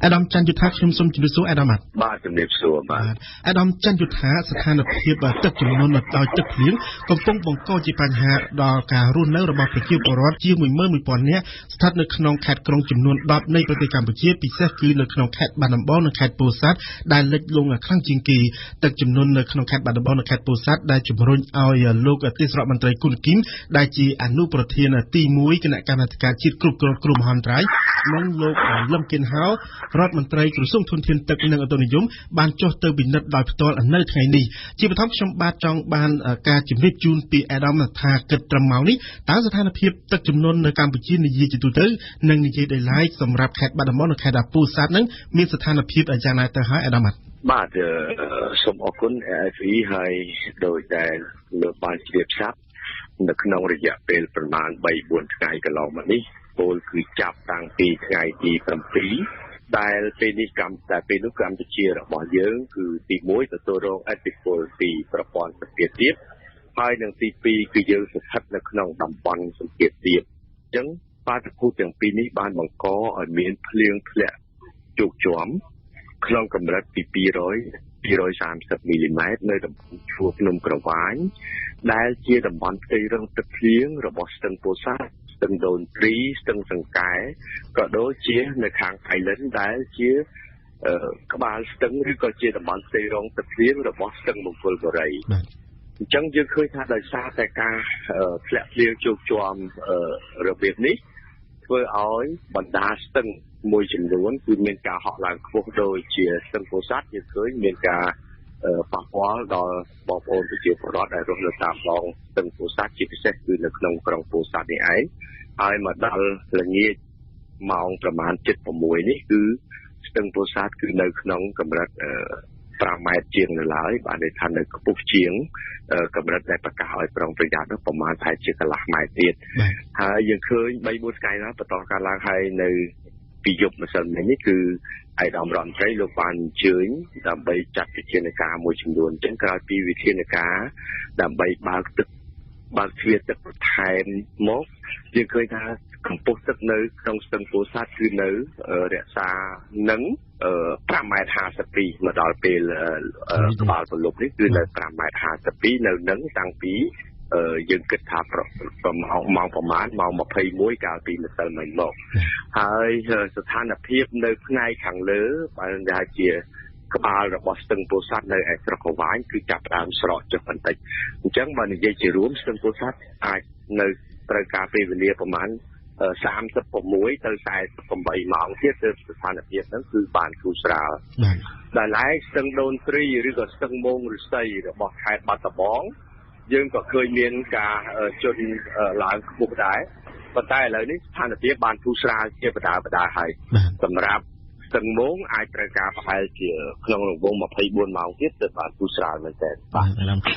អាដាមច័ន្ទយុទ្ធាខ្ញុំសូមជម្រាបសួរអាដាមបាទជំរាបសួរបាទអាដាមច័ន្ទយុទ្ធាស្ថានភាពទឹកជំនន់ដោយទឹកភ្លៀងកំពុងបង្កជាបញ្ហាដល់ការរស់នៅរបស់ប្រជាពលរដ្ឋជាង 11,000 នាក់ស្ថិតនៅក្នុងខេត្តក្រុងចំនួន10នៃប្រទេសកម្ពុជាពិសេសគឺនៅក្នុងខេត្តបាត់ដំបងនិងខេត្តពោធិ៍សាត់ដែលលិចលង់ខ្លាំងជាងគេទឹកជំនន់នៅក្នុងខេត្តបាត់ដំបងនិងខេត្តពោធិ៍សាត់ដែលជំរុញឲ្យលោកទេសរដ្ឋមន្ត្រីគុណគីមដែលជាអនុប្រធានទី1គណៈកម្មាធិការជាតិគ្រប់គ្រងគ្រោះមហន្តរាយនិងលោកលឹមគិនហៅរដ្ឋមន្ត្រីក្រសួងធនធានទឹកនិងអូតូនិយមបានចុះទៅពិនិត្យដោយផ្ទាល់នៅថ្ងៃនេះជាបឋមខ្ញុំបាទចង់បានការជម្រាបជូនពីអាដាមថាគិតត្រឹមម៉ោងនេះតើស្ថានភាពទឹកជំនន់នៅកម្ពុជានិយាយជាទូទៅនិងនិយាយដោយឡែកសម្រាប់ខេត្តបាត់ដំបងនិងខេត្តពោធិ៍សាត់នឹងមានស្ថានភាពយ៉ាងណាទៅហើយអាដាមបាទសូមអរគុណ AFE ហើយដោយដែលលោកបានជម្រាបស្រាប់នៅក្នុងរយៈពេលប្រមាណ 3-4 ថ្ងៃកន្លងមកនេះពលគឺចាប់តាំងពីថ្ងៃទី7ដែលពេលនេះកម្ពុជារបស់យើងគឺទី1ទទួលរងឥទ្ធិពលពីប្រព័ន្ធសម្ពាធទាបហើយនិងទី2គឺយើងស្ថិតនៅក្នុងតំបន់សម្ពាធទាបអញ្ចឹងបាតុភូតទាំងពីរនេះបានបង្កឲ្យមានភ្លៀងធ្លាក់ជោគជាំក្នុងកម្រិតពី230 មីលីម៉ែត្រនៅតំបន់ជួរភ្នំក្រវាញដែលជាតំបន់ផ្ទៃរងទឹកភ្លៀងរបស់ស្ទឹងពោធិ៍សាត់ស្ទឹងដូនទ្រីស្ទឹងសង្កែក៏ដូចជានៅខាង Thailand ដែលជាក្បាលស្ទឹងឬក៏ជាតំបន់ផ្ទៃរងទឹកភ្លៀងរបស់ស្ទឹងមង្គលបុរីអញ្ចឹងយើងឃើញថាដោយសារតែការធ្លាក់ភ្លៀងជោគជាំរបៀបនេះធ្វើឲ្យបណ្ដាស្ទឹងមួយចំនួនគឺមានការហក់ឡើងខ្ពស់ដូចជាស្ទឹងពោធិ៍សាត់យើងឃើញមានការប៉ះពាល់ដល់បងប្អូនប្រជាពលរដ្ឋដែលរស់នៅតាមដងស្ទឹងពោធិ៍សាត់ជាពិសេសគឺនៅក្នុងក្រុងពោធិ៍សាត់នេះឯងហើយមកដល់ល្ងាច ម៉ោងប្រមាណ 7:06 នេះគឺស្ទឹងពោធិ៍សាត់គឺនៅក្នុងកម្រិត5 ម៉ែត្រជាងនៅឡើយបានន័យថានៅខ្ពស់ជាងកម្រិតដែលប្រកាសឲ្យប្រុងប្រយ័ត្ននោះប្រមាណប្រហែលជាកន្លះម៉ែត្រទៀតហើយយើងឃើញ 3-4 ថ្ងៃណាបន្តការឡើងហើយនៅពីយប់ម្សិលមិញនេះគឺឯកឧត្តមរដ្ឋមន្ត្រីលោកបានអញ្ជើញដើម្បីចាត់វិធានការមួយចំនួនអញ្ចឹងក្រោយពីវិធានការដើម្បីបើកទ្វារទឹកបន្ថែមមកយើងឃើញថាកម្ពស់ទឹកនៅក្នុងស្ទឹងពោធិ៍សាត់គឺនៅរក្សានឹង5.52 ម៉ែត្រមកដល់ពេលក្បាលប្រលប់នេះគឺនៅ5.52 ម៉ែត្រនៅនឹងតាំងពីយើងគិតថាម៉ោងប្រមាណម៉ោង 21 កាលពីម្សិលមិញមកហើយស្ថានភាពនៅផ្នែកខាងលើបានថាជាក្បាលរបស់ស្ទឹងពោធិ៍សាត់នៅឯស្រុកកវាញគឺចាប់ផ្ដើមស្រកចុះបន្តិចអញ្ចឹងបើនិយាយជារួមស្ទឹងពោធិ៍សាត់អាចនៅត្រូវការពេលវេលាប្រមាណ36 ទៅ 48 ម៉ោងទៀតទៅស្ថានភាពហ្នឹងគឺបានគូស្រាលដែលឡែកស្ទឹងដូនទ្រីឬក៏ស្ទឹងមោងឫស្សីរបស់ខេត្តបាត់ដំបងយើងក៏ឃើញមានការជន់ឡើងខ្ពស់ដែរប៉ុន្តែឥឡូវនេះស្ថានភាពបានគូស្រាលជាបដាហើយសម្រាប់ស្ទឹងមោងអាចត្រូវការប្រហែលជាក្នុងរង្វង់24 ម៉ោងទៀតទើបបានគូស្រាលមែនទែន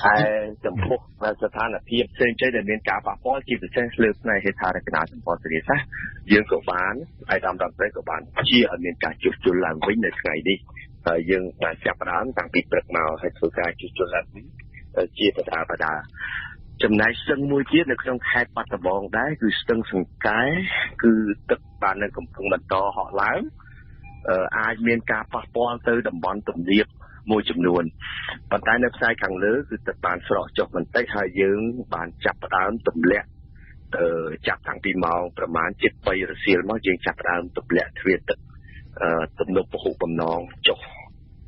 ហើយចំពោះស្ថានភាពផ្សេងៗដែលមានការប៉ះពាល់ជាពិសេសលើផ្នែកហេដ្ឋារចនាសម្ព័ន្ធធារាសាស្ត្រយើងក៏បានឯកឧត្តមរដ្ឋមន្ត្រីក៏បានជាឲ្យមានការជួសជុលឡើងវិញនៅថ្ងៃនេះហើយយើងបានចាប់ផ្ដើមតាំងពីព្រឹកមកហើយធ្វើការជួសជុលឡើងវិញជាបដាចំណែកស្ទឹងមួយទៀតនៅក្នុងខេត្តបាត់ដំបងដែរគឺស្ទឹងសង្កែគឺទឹកបាននៅកំពុងបន្តហក់ឡើងអាចមានការប៉ះពាល់ទៅតំបន់ទំនាបមួយចំនួនប៉ុន្តែនៅផ្នែកខាងលើគឺទឹកបានស្រកចុះបន្តិចហើយយើងបានចាប់ផ្ដើមទម្លាក់ចាប់តាំងពីម៉ោងប្រមាណ 7:00 រសៀលមកយើងចាប់ផ្ដើមទម្លាក់ទ្វារទឹកទំនប់ពហុបំណងចុះ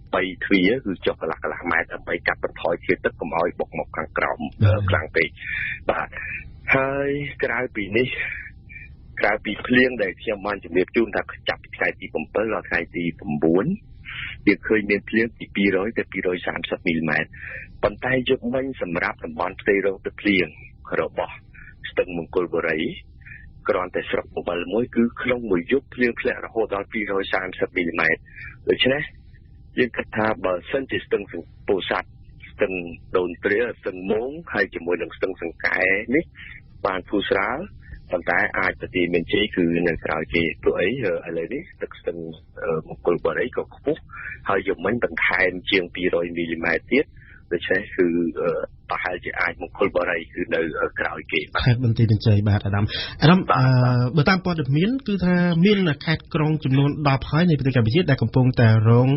3ទ្វារគឺចុះកន្លះម៉ែត្រដើម្បីកាត់បន្ថយទ្វារទឹកកុំឲ្យបុកមកខាងក្រោមខ្លាំងពេកបាទហើយក្រៅពីនេះក្រៅពីភ្លៀងដែលខ្ញុំបានជម្រាបជូនថាចាប់ពីថ្ងៃទី7ដល់ថ្ងៃទី9យើងឃើញមានភ្លៀងពី200ទៅ230 មីលីម៉ែត្រប៉ុន្តែយកមិញសម្រាប់តំបន់ផ្ទៃរងទឹកភ្លៀងរបស់ស្ទឹងមង្គលបុរីគ្រាន់តែស្រុកបបិលមួយគឺក្នុងមួយយប់ភ្លៀងធ្លាក់រហូតដល់230 មីលីម៉ែត្រដូច្នេះយើងគិតថាបើសិនជាស្ទឹងពោធិ៍សាត់ស្ទឹងដូនទ្រាស្ទឹងមោងហើយជាមួយនឹងស្ទឹងសង្កែនេះបានគូស្រាលប៉ុន្តែអាចទៅទីមានជ័យគឺនៅក្រៅគេព្រោះអីឥឡូវនេះទឹកស្ទឹងមង្គលបុរីក៏ខ្ពស់ហើយយកមិញបន្ថែមជាង200 មីលីម៉ែត្រទៀតដូច្នេះគឺប្រហែលជាអាចមង្គលបុរីគឺនៅក្រៅគេខេត្តបន្ទាយមានជ័យបាទអាដាមបើតាមព័ត៌មានគឺថាមានខេត្តក្រុងចំនួន10ហើយនៃប្រទេសកម្ពុជាដែលកំពុងតែរង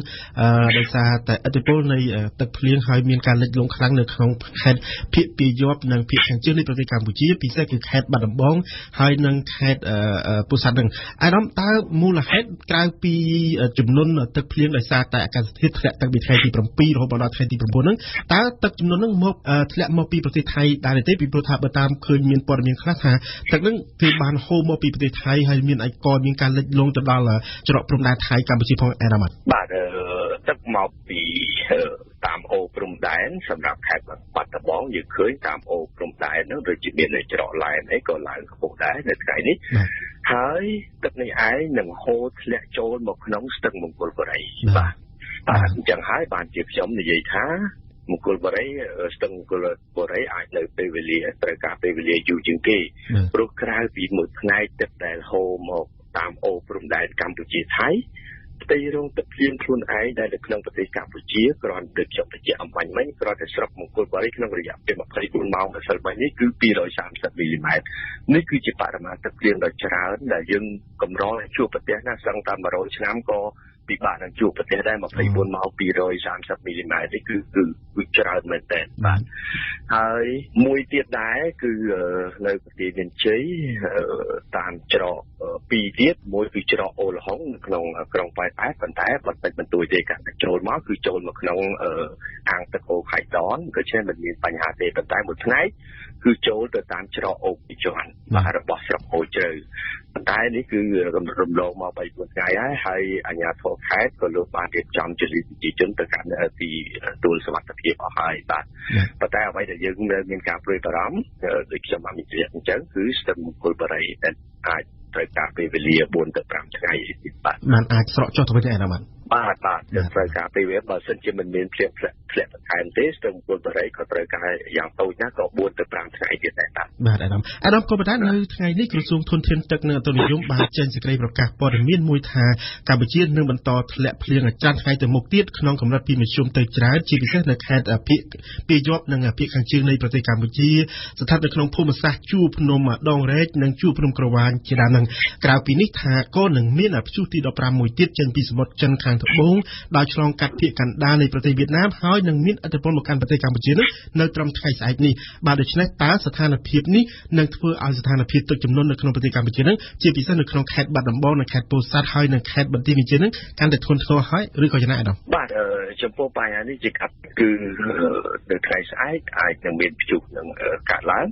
ដោយសារតែឥទ្ធិពលនៃទឹកភ្លៀងហើយមានការលិចលង់ខ្លាំងនៅក្នុងខេត្តភាគពាយ័ព្យនិងភាគខាងជើងនៃប្រទេសកម្ពុជាពិសេសគឺខេត្តបាត់ដំបងហើយនិងខេត្តពោធិ៍សាត់នឹងអាដាមតើមូលហេតុក្រៅពីចំនួនទឹកភ្លៀងដោយសារតែអាកាសធាតុធ្លាក់តាំងពីថ្ងៃទី7រហូតដល់ថ្ងៃទី9ហ្នឹងតើទឹកចំនួនហ្នឹងមកធ្លាក់មកពីប្រទេសថៃដែរទេពីព្រោះថាបើតាមឃើញមានព័ត៌មានខ្លះថាទឹកហ្នឹងគេបានហូរមកពីប្រទេសថៃហើយមានមានការលិចលង់ទៅដល់ច្រកព្រំដែនថៃកម្ពុជាផងអាដាមបាទទឹកមកពីតាមអូរព្រំដែនសម្រាប់ខេត្តបាត់ដំបងយើងឃើញតាមអូរព្រំដែនហ្នឹងដូចជាមានច្រកឡែនអីក៏ឡើងខ្ពស់ដែរនៅថ្ងៃនេះហើយទឹកនេះឯងនឹងហូរធ្លាក់ចូលមកក្នុងស្ទឹងមង្គលបុរីបាទអញ្ចឹងហើយបានជាខ្ញុំនិយាយថាមង្គលបុរីស្ទឹងមង្គលបុរីអាចនៅពេលវេលាត្រូវការពេលវេលាយូរជាងគេព្រោះក្រៅពីមួយផ្នែកទឹកដែលហូរមកតាមអូរព្រំដែនកម្ពុជាថៃផ្ទៃរងទឹកភ្លៀងខ្លួនឯងដែលនៅក្នុងប្រទេសកម្ពុជាគ្រាន់តែខ្ញុំបញ្ជាក់អំបញ្ញមិញគ្រាន់តែស្រុកមង្គលបុរីក្នុងរយៈពេល24 ម៉ោងម្សិលមិញនេះគឺ230 មីលីម៉ែត្រនេះគឺជាបរិមាណទឹកភ្លៀងដ៏ច្រើនដែលយើងកម្រជួបប្រទេសណាសឹងតែ100 ឆ្នាំក៏ពិបាកនឹងជួបប្រទេសដែរ24 ម៉ោង230 មីលីម៉ែត្រនេះគឺច្រើនមែនទែនបាទហើយមួយទៀតដែរគឺនៅប្រទេសមានជ័យតាមច្រក2ទៀតមួយគឺច្រកអូលហុងនៅក្នុងក្រុងប៉ោយប៉ែតប៉ុន្តែបន្តិចបន្តួចទេការចូលមកគឺចូលមកក្នុងអាងទឹកអូខៃដនដូច្នេះមិនមានបញ្ហាទេប៉ុន្តែមួយផ្នែកគឺចូលទៅតាមច្រកអូពីជាន់បាទរបស់ស្រុកអូជ្រៅប៉ុន្តែនេះគឺរំលងមក3-4 ថ្ងៃហើយអាជ្ញាធរខេត្តក៏លោកបានរៀបចំជលិប្រជាជនទៅកាន់ទីទួលសុវត្ថិភាពអស់ហើយបាទប៉ុន្តែអ្វីដែលយើងមានការព្រួយបារម្ភដូចខ្ញុំបាននិយាយអញ្ចឹងគឺស្ទឹងមង្គលបុរីដែល អាចត្រូវការពេលវេលា4ទៅ5ថ្ងៃទៀតបាទมันអាចស្រកចុះទៅវិញឯណាបាទបាទត្រូវការពេលវេលាបើសិនជាមិនមានធ្លាក់បន្ថែមទេស្ទើរពលបរិយក៏ត្រូវការយ៉ាងតូចណាស់ក៏4ទៅ5ថ្ងៃទៀតដែរបាទអាដាមក៏ប៉ុន្តែនៅថ្ងៃនេះក្រសួងធនធានទឹកនិងអតុនិយមបានចេញសេចក្តីប្រកាសព័ត៌មានមួយថាកម្ពុជានឹងបន្តធ្លាក់ភ្លៀងអាចារ្យថ្ងៃទៅមុខទៀតក្នុងកម្រិតពីមធ្យមទៅច្រើនជាពិសេសនៅខេត្តភាគពាយ័ព្យនិងភាគខាងជើងនៃប្រទេសកម្ពុជាស្ថិតនៅក្នុងភូមិសាស្ត្រជួរភ្នំដងរែកនិងជួរភ្នំក្រវាញជាដើមនឹងក្រៅពីនេះថាក៏នឹងមានព្យុះទី15មួយទៀតចេញពីសមុទ្រចិនខាងត្បូងដោយឆ្លងកាត់ភាគកណ្ដាលនៃប្រទេសវៀតណាមហើយនឹងមានឥទ្ធិពលមកកាន់ប្រទេសកម្ពុជានៅត្រឹមថ្ងៃស្អែកនេះបាទដូច្នេះតើស្ថានភាពនេះនឹងធ្វើឲ្យស្ថានភាពទឹកជំនន់នៅក្នុងប្រទេសកម្ពុជានឹងជាពិសេសនៅក្នុងខេត្តបាត់ដំបងនិងខេត្តពោធិ៍សាត់ហើយនិងខេត្តបន្ទាយមានជ័យនឹងកាន់តែធ្ងន់ធ្ងរហើយឬក៏យ៉ាងណាអាដាមបាទចំពោះបញ្ហានេះជាកាត់គឺនៅថ្ងៃស្អែកអាចនឹងមានព្យុះនឹងកើតឡើង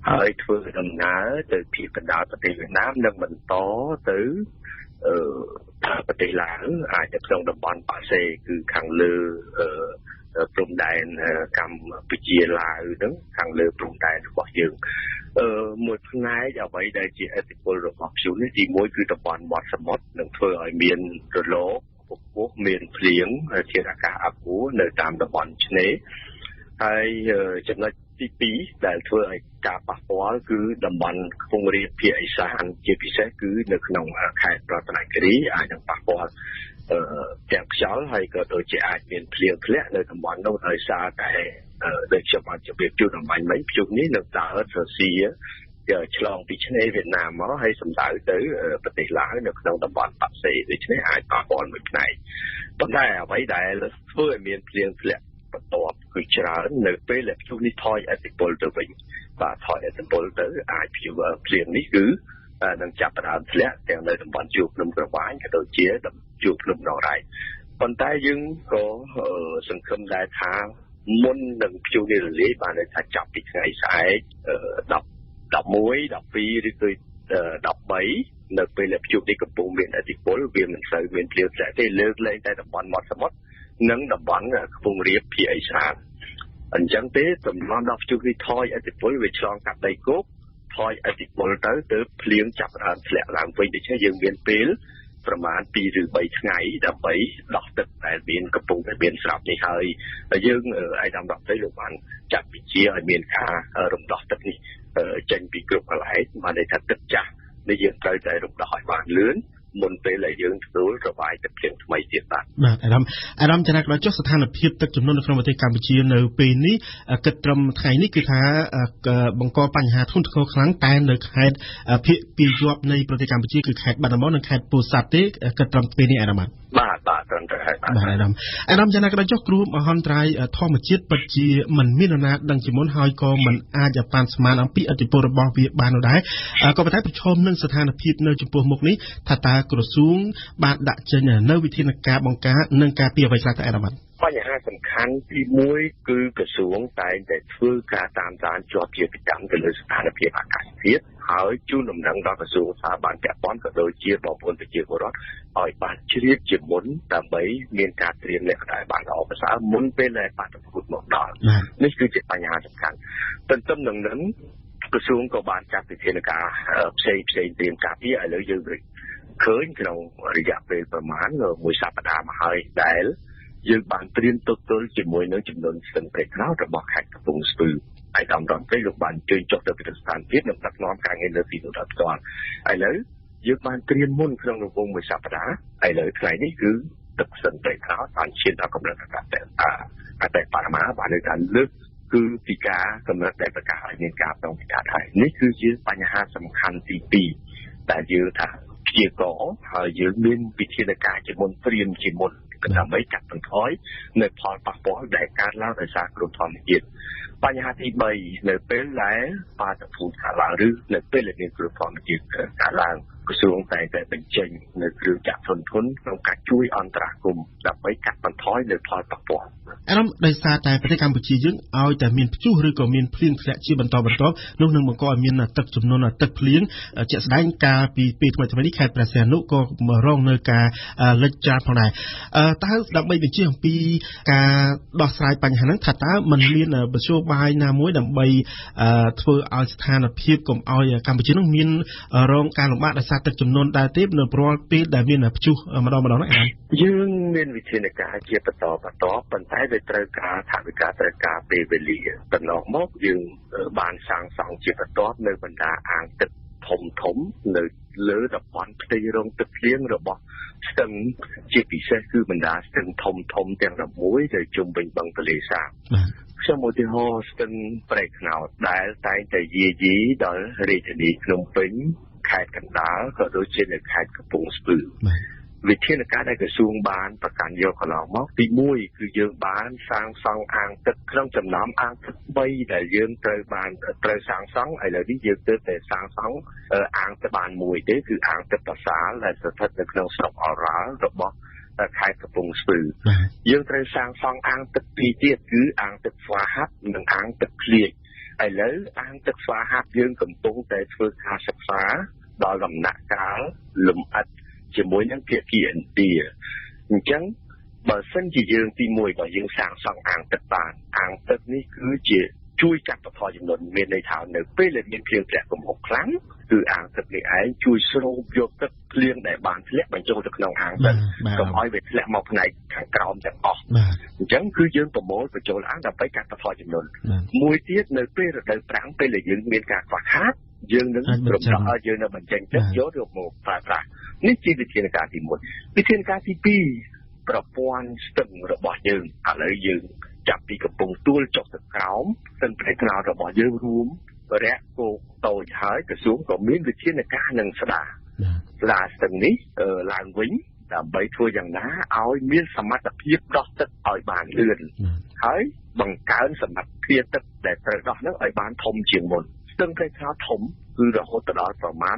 ហើយធ្វើដំណើរទៅភាគកណ្ដាលប្រទេសវៀតណាមនិងបន្តទៅប្រទេសឡាវអាចទៅក្នុងតំបន់ប៉ាសេគឺខាងលើព្រំដែនកម្ពុជាឡាវហ្នឹងខាងលើព្រំដែនរបស់យើងមួយផ្នែកអ្វីដែលជាឥទ្ធិពលរបស់ព្យុះនេះទី1គឺតំបន់មាត់សមុទ្រនឹងធ្វើឲ្យមានរលកពពុះមានភ្លៀងជាអាកាសអាប់អួរនៅតាមតំបន់ឆ្នេរហើយចំណុចទី2ដែលធ្វើឲ្យការប៉ះពាល់គឺតំបន់ខ្ពង់រាបភាគឦសានជាពិសេសគឺនៅក្នុងខេត្តរតនគិរីអាចនឹងប៉ះពាល់ទាំងខ្យល់ហើយក៏ដូចជាអាចមានភ្លៀងធ្លាក់នៅតំបន់នោះដោយសារតែដូចខ្ញុំបានជម្រាបជូនអំបញ្ញមិញព្យុះនេះនៅដើរទៅស៊ីឆ្លងពីឆ្នេរវៀតណាមមកហើយសម្ដៅទៅប្រទេសឡាវនៅក្នុងតំបន់ប៉ាសេដូច្នេះអាចប៉ះពាល់មួយផ្នែកប៉ុន្តែអ្វីដែលធ្វើឲ្យមានភ្លៀងធ្លាក់បន្ទាប់គឺច្រើននៅពេលដែលព្យុះនេះថយឥទ្ធិពលទៅវិញបាទថយឥទ្ធិពលទៅអាចព្យុះភ្លៀងនេះគឺនឹងចាប់ផ្ដើមធ្លាក់ទាំងនៅតំបន់ជួរភ្នំក្រវាញក៏ដូចជាជួរភ្នំដងរែកប៉ុន្តែយើងក៏សង្ឃឹមដែរថាមុននឹងព្យុះនេះរលាយបានថាចាប់ពីថ្ងៃស្អែក11 12ឬគឺ13នៅពេលដែលព្យុះនេះកំពុងមានឥទ្ធិពលវាមិនសូវមានភ្លៀងធ្លាក់ទេលើកលែងតែតំបន់មាត់សមុទ្រនិងតំបន់ខ្ពង់រាបភាគឦសានអញ្ចឹងទេតំបន់ដល់ព្យុះនេះថយឥទ្ធិពលវាឆ្លងកាត់ដីគោកថយឥទ្ធិពលទៅភ្លៀងចាប់ផ្ដើមធ្លាក់ឡើងវិញដូច្នេះយើងមានពេលប្រមាណ2ឬ3ថ្ងៃដើម្បីដោះទឹកដែលកំពុងតែមានស្រាប់នេះហើយយើងឯកឧត្តមរដ្ឋលោកបានចាត់វិជាឲ្យមានការរំដោះទឹកនេះចេញពីគ្រប់កន្លែងបានន័យថាទឹកចាស់នេះយើងត្រូវតែរំដោះឲ្យបានលឿនមុនពេលដែលយើងទទួលរបាយទឹកភ្លៀងថ្មីទៀតបាទអាដាមចរាចរណ៍ចុះស្ថានភាពទឹកជំនន់នៅក្នុងប្រទេសកម្ពុជានៅពេលនេះគិតត្រឹមថ្ងៃនេះគឺថាបង្កបញ្ហាធ្ងន់ធ្ងរខ្លាំងតែនៅខេត្តភាគពាយ័ព្យនៃប្រទេសកម្ពុជាគឺខេត្តបាត់ដំបងនិងខេត្តពោធិ៍សាត់ទេគិតត្រឹមពេលនេះអាដាមបាទត្រឹមតែហើយបាទអាដាមចរាចរណ៍ចុះគ្រោះមហន្តរាយធម្មជាតិពិតជាមិនមាននរណាដឹងជាមុនហើយក៏មិនអាចប៉ាន់ស្មានអំពីឥទ្ធិពលរបស់វាបាននោះដែរក៏ប៉ុន្តែប្រឈមនឹងស្ថានភាពនៅចំពោះមុខនេះថាតើក្រសួងបានដាក់ចេញនៅវិធានការបង្ការនិងការពារអ្វីខ្លះទៅអាដាមបញ្ហាសំខាន់ទី1គឺក្រសួងតែងតែធ្វើការតាមដានជាប់ជាប្រចាំទៅលើស្ថានភាពអាកាសធាតុហើយជូនដំណឹងដល់ក្រសួងស្ថាប័នពាក់ព័ន្ធក៏ដូចជាបងប្អូនប្រជាពលរដ្ឋឲ្យបានជ្រាបជាមុនដើម្បីមានការត្រៀមលក្ខណៈបានល្អប្រសើរមុនពេលដែលបាតុភូតមកដល់នេះគឺជាបញ្ហាសំខាន់ទន្ទឹមនឹងនេះក្រសួងក៏បានចាត់វិធានការផ្សេងត្រៀមការពារឥឡូវយើងឃើញក្នុងរយៈពេលប្រមាណមួយសប្តាហ៍មកហើយដែលយើងបានត្រៀមទប់ទល់ជាមួយនឹងចំនួនស្ទឹងព្រែកថ្នោតរបស់ខេត្តកំពង់ស្ពឺហើយតំរងពេលលោកបានជួយចុះទៅពីស្ថានភាពនិងដឹកនាំការងារលើទីនោះដល់ផ្ទាល់ឥឡូវយើងបានត្រៀមមុនក្នុងរង្វង់មួយសប្តាហ៍ឥឡូវថ្ងៃនេះគឺទឹកស្ទឹងព្រែកថ្នោតបានឈានដល់កម្រិតអាកាសបរិមាណបានលើកឡើងលើកគឺពីការកម្រិតដែលប្រកាសឲ្យមានការប្រុងប្រយ័ត្នហើយនេះគឺជាបញ្ហាសំខាន់ទី2ដែលយើងថាព្យាករណ៍ហើយយើងមានវិធានការជាមុនត្រៀមជាមុនដើម្បីកាត់បន្ថយនៅផលប៉ះពាល់ដែលកើតឡើងដោយសារគ្រោះធម្មជាតិបញ្ហាទី3នៅពេលដែលបាតុភូតកើតឡើងឬនៅពេលដែលមានគ្រោះធម្មជាតិកើតឡើងក្រសួងតែងតែបញ្ចេញនៅគ្រឿងចាក់ធនធានក្នុងការជួយអន្តរាគមន៍ដើម្បីកាត់បន្ថយនៅផលប៉ះពាល់ អារម្មណ៍ដោយសារតែប្រទេសកម្ពុជាយើងឲ្យតែមានព្យុះឬក៏មានភ្លៀងធ្លាក់ជាបន្តនោះនឹងបង្កឲ្យមានទឹកជំនន់ទឹកភ្លៀងជាក់ស្ដែងកាលពីពេលថ្មីនេះខេត្តព្រះសីហនុក៏រងនៅការលិចចាលផងដែរតើដើម្បីបញ្ជាក់អំពីការដោះស្រាយបញ្ហាហ្នឹងថាតើมันមានមធ្យោបាយណាមួយដើម្បីធ្វើឲ្យស្ថានភាពកុំឲ្យកម្ពុជានឹងមានរងការលំបាកដោយសារទឹកជំនន់ដែរទេនៅរាល់ពេលដែលមានព្យុះម្ដងហ្នឹងយើងមានវិធានការជាបន្តប៉ុន្តែវាត្រូវការថាវិការត្រូវការពេលវេលាកន្លងមកយើងបានសាងសង់ជាបន្តនៅបណ្ដាអាងទឹកធំនៅលើតំបន់ផ្ទៃរងទឹកភ្លៀងរបស់ស្ទឹងជាពិសេសគឺបណ្ដាស្ទឹងធំទាំង11ដែលជុំវិញបឹងទន្លេសាបខ្ញុំឧទាហរណ៍ស្ទឹងព្រែកខ្នោតដែលតែងតែយាយីដល់រាជធានីភ្នំពេញខេត្តកណ្ដាលក៏ដូចជានៅខេត្តកំពង់ស្ពឺវិធានការដែលក្រសួងបានប្រកាន់យកកន្លងមកទី1គឺយើងបានសាងសង់អាងទឹកក្នុងចំណោមអាងទឹក3ដែលយើងត្រូវសាងសង់ឥឡូវនេះយើងទើបតែសាងសង់អាងទឹកបានមួយទេគឺអាងទឹកបសាលដែលស្ថិតនៅក្នុងស្រុកអរ៉ាល់របស់ខេត្តកំពង់ស្ពឺយើងត្រូវសាងសង់អាងទឹក2ទៀតគឺអាងទឹកស្វាហាប់និងអាងទឹកភ្លៀងឥឡូវអាងទឹកស្វាហាប់យើងកំពុងតែធ្វើការសិក្សាដល់ដំណាក់កាលលំអិតជាមួយនឹងភាគីឥណ្ឌាអញ្ចឹងបើសិនជាយើងទី1បើយើងសាងសង់អាងទឹកបានអាងទឹកនេះគឺជាជួយកាត់បន្ថយចំនួនមានន័យថានៅពេលដែលមានភ្លៀងធ្លាក់កំហុកខ្លាំងគឺអាងទឹកនេះឯងជួយស្រូបយកទឹកភ្លៀងដែលបានធ្លាក់បញ្ចូលទៅក្នុងអាងទឹកកុំឲ្យវាធ្លាក់មកផ្នែកខាងក្រោមទាំងអស់អញ្ចឹងគឺយើងប្រមូលបញ្ចូលអាងដើម្បីកាត់បន្ថយចំនួនមួយទៀតនៅពេលរដូវប្រាំងពេលដែលយើងមានការខ្វះខាតយើងនឹងរំដោះឲ្យយើងនៅបញ្ចេញទឹកយកទៅមកប្រើប្រាស់នេះជាវិធានការទី1វិធានការទី2ប្រព័ន្ធស្ទឹងរបស់យើងឥឡូវយើងចាប់ពីកំពង់ទួលចុះទៅក្រោមស្ទឹងព្រែកខ្នោតរបស់យើងរួមរយៈគោកតូចហើយក្រសួងក៏មានវិធានការនឹងស្ដារស្ទឹងនេះឡើងវិញដើម្បីធ្វើយ៉ាងណាឲ្យមានសមត្ថភាពដោះទឹកឲ្យបានលឿនហើយបង្កើនសមត្ថភាពទឹកដែលត្រូវដោះនោះឲ្យបានធំជាងមុនស្ទឹងព្រែកខ្នោតធំគឺរហូតដល់ប្រមាណ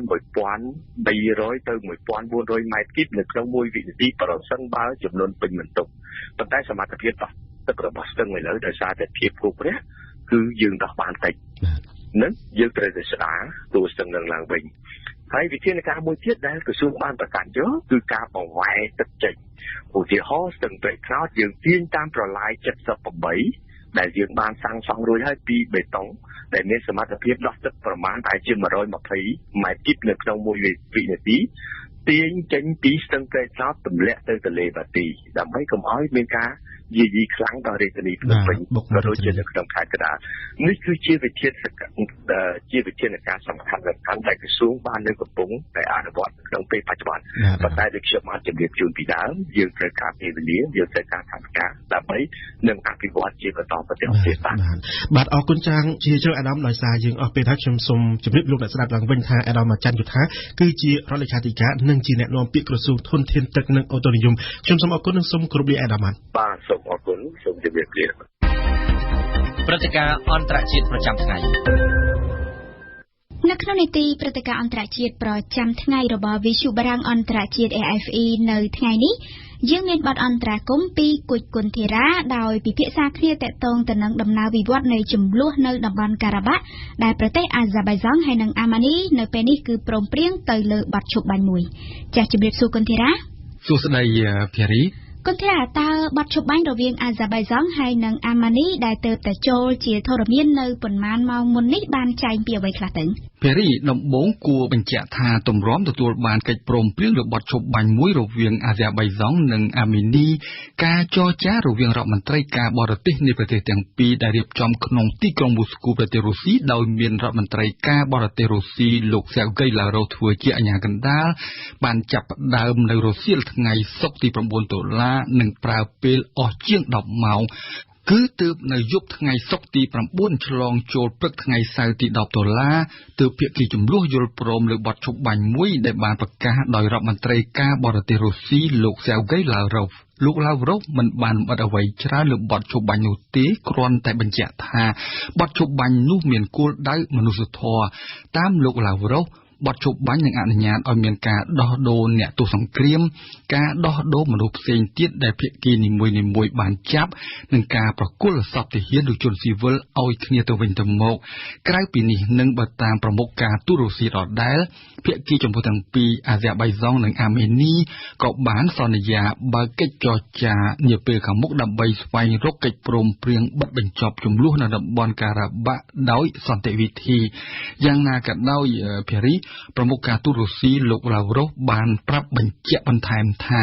1300ទៅ1400ម៉ែត្រគីបនៅក្នុង1វិនាទីប្រសិនបើចំនួនពេញបន្ទុកប៉ុន្តែសមត្ថភាពដោះទឹករបស់ស្ទឹងឥឡូវដោយសារតែភាពគោករាក់គឺយើងដោះបានតិចនឹងយើងត្រូវតែស្ដារទូស្ទឹងនឹងឡើងវិញហើយវិធានការមួយទៀតដែលក្រសួងបានប្រកាសយកគឺការបង្វែរទឹកចេញឧទាហរណ៍ស្ទឹងព្រែកខ្នោតយើងទាញតាមប្រឡាយ78ដែលយើងបានសាងសង់រួចហើយពីបេតុងដែលមានសមត្ថភាពដោះទឹកប្រមាណតែជា120ម៉ែត្រគីបនៅក្នុង1វិនាទីទាញចេញពីស្ទឹងព្រែកខ្នោតទម្លាក់ទៅទន្លេបាទីដើម្បីកុំឲ្យមានការយាយីខ្លាំងដល់រាជធានីភ្នំពេញក៏ដូចជានៅក្នុងខេត្តកណ្ដាលនេះគឺជាវិធានការសំខាន់ដែលក្រសួងបាននៅកំពុងតែអនុវត្តក្នុងពេលបច្ចុប្បន្នប៉ុន្តែដូចខ្ញុំបានជម្រាបជូនពីដើមយើងត្រូវការពេលវេលាយើងត្រូវការថវិកាដើម្បីនឹងអភិវឌ្ឍជាបន្តទៀតបាទអរគុណចាងជាជើអាដាមដោយសារយើងអស់ពេលហើយខ្ញុំសូមជម្រាបលោកអ្នកស្ដាប់ឡើងវិញថាអាដាមច័ន្ទយុធាគឺជារដ្ឋលេខាធិការនិងជាអ្នកនាំពាក្យក្រសួងធនធានទឹកនិងអូតូនិយមខ្ញុំសូមអរគុណនិងសូមគោរពលាអាដាមបាទសូមអរគុណសូមជម្រាបលាព្រឹត្តិការណ៍អន្តរជាតិប្រចាំថ្ងៃនៅក្នុងនីតិព្រឹត្តិការណ៍អន្តរជាតិប្រចាំថ្ងៃរបស់វិទ្យុបារាំងអន្តរជាតិ AFE នៅថ្ងៃនេះយើងមានបទអន្តរាគមន៍ពីគុជគុនធីរ៉ាដោយពិភាក្សាគ្នាទាក់ទងទៅនឹងដំណើរវិវត្តនៃចំនួននៅតំបន់ការ៉ាបាក់ដែលប្រទេសអាហ្សាបៃឡង់ហើយនិងអាម៉ានីនៅពេលនេះគឺព្រមព្រៀងទៅលើបទឈប់បាញ់មួយចាសជម្រាបសួរគុនធីរ៉ាសួស្តីភារីគុនធីរ៉ាតើបទឈប់បាញ់រវាងអាហ្សាបៃឡង់ហើយនិងអាម៉ានីដែលទើបតែចូលជាធរមាននៅប៉ុន្មានម៉ោងមុននេះបានចែងពីអ្វីខ្លះទៅភារីដំបូងគួរបញ្ជាក់ថាទម្រាំទទួលបានកិច្ចព្រមព្រៀងរបបឈប់បាញ់មួយរវាងអាហ្សាបៃឡង់និងអាមីនីការចរចារវាងរដ្ឋមន្ត្រីការបរទេសនៃប្រទេសទាំងពីរដែលរៀបចំក្នុងទីក្រុងមូស្គូប្រទេសរុស្ស៊ីដោយមានរដ្ឋមន្ត្រីការបរទេសរុស្ស៊ីលោកសេហ្គីឡារ៉ូធ្វើជាអាជ្ញាកណ្ដាលបានចាប់ផ្ដើមនៅរុស្ស៊ីថ្ងៃសុក្រទី9ដុល្លារនិងប្រើពេលអស់ជាង10ម៉ោងគឺទើបនៅយប់ថ្ងៃសុក្រទី9ឆ្លងចូលព្រឹកថ្ងៃសៅរ៍ទី10ដុល្លារទើបភាគីចំនួនយល់ព្រមលើបទឈប់បាញ់មួយដែលបានប្រកាសដោយរដ្ឋមន្ត្រីការបរទេសរុស្ស៊ីលោកសេហ្គីឡារ៉ូវលោកឡាវរ៉ូវមិនបានបិទអ្វីច្រើនលើបទឈប់បាញ់នោះទេគ្រាន់តែបញ្ជាក់ថាបទឈប់បាញ់នោះមានគោលដៅមនុស្សធម៌តាមលោកឡាវរ៉ូវ បទជប់បាញ់នឹងអនុញ្ញាតឲ្យមានការដោះដូរអ្នកទោសសង្គ្រាមការដោះដូរមនុស្សផ្សេងទៀតដែលភាគីនីមួយៗបានចាប់និងការប្រគល់សពទាហានឬជនស៊ីវិលឲ្យគ្នាទៅវិញទៅមកក្រៅពីនេះនឹងបើតាមប្រមុខការទូតរុស្ស៊ីដដែលភាគីចម្ពោះទាំងពីរអាហ្សេបៃហ្សង់និងអាមេនីក៏បានសន្យាបើកកិច្ចចរចានាពេលខាងមុខដើម្បីស្វែងរកកិច្ចព្រមព្រៀងបិទបញ្ចប់ជម្លោះនៅតំបន់ការ៉ាបាក់ដោយសន្តិវិធីយ៉ាងណាក៏ដោយភារីប្រមុខការទូតរុស្ស៊ីលោកឡាវរ៉ូវបានប្រាប់បញ្ជាក់បន្ថែមថា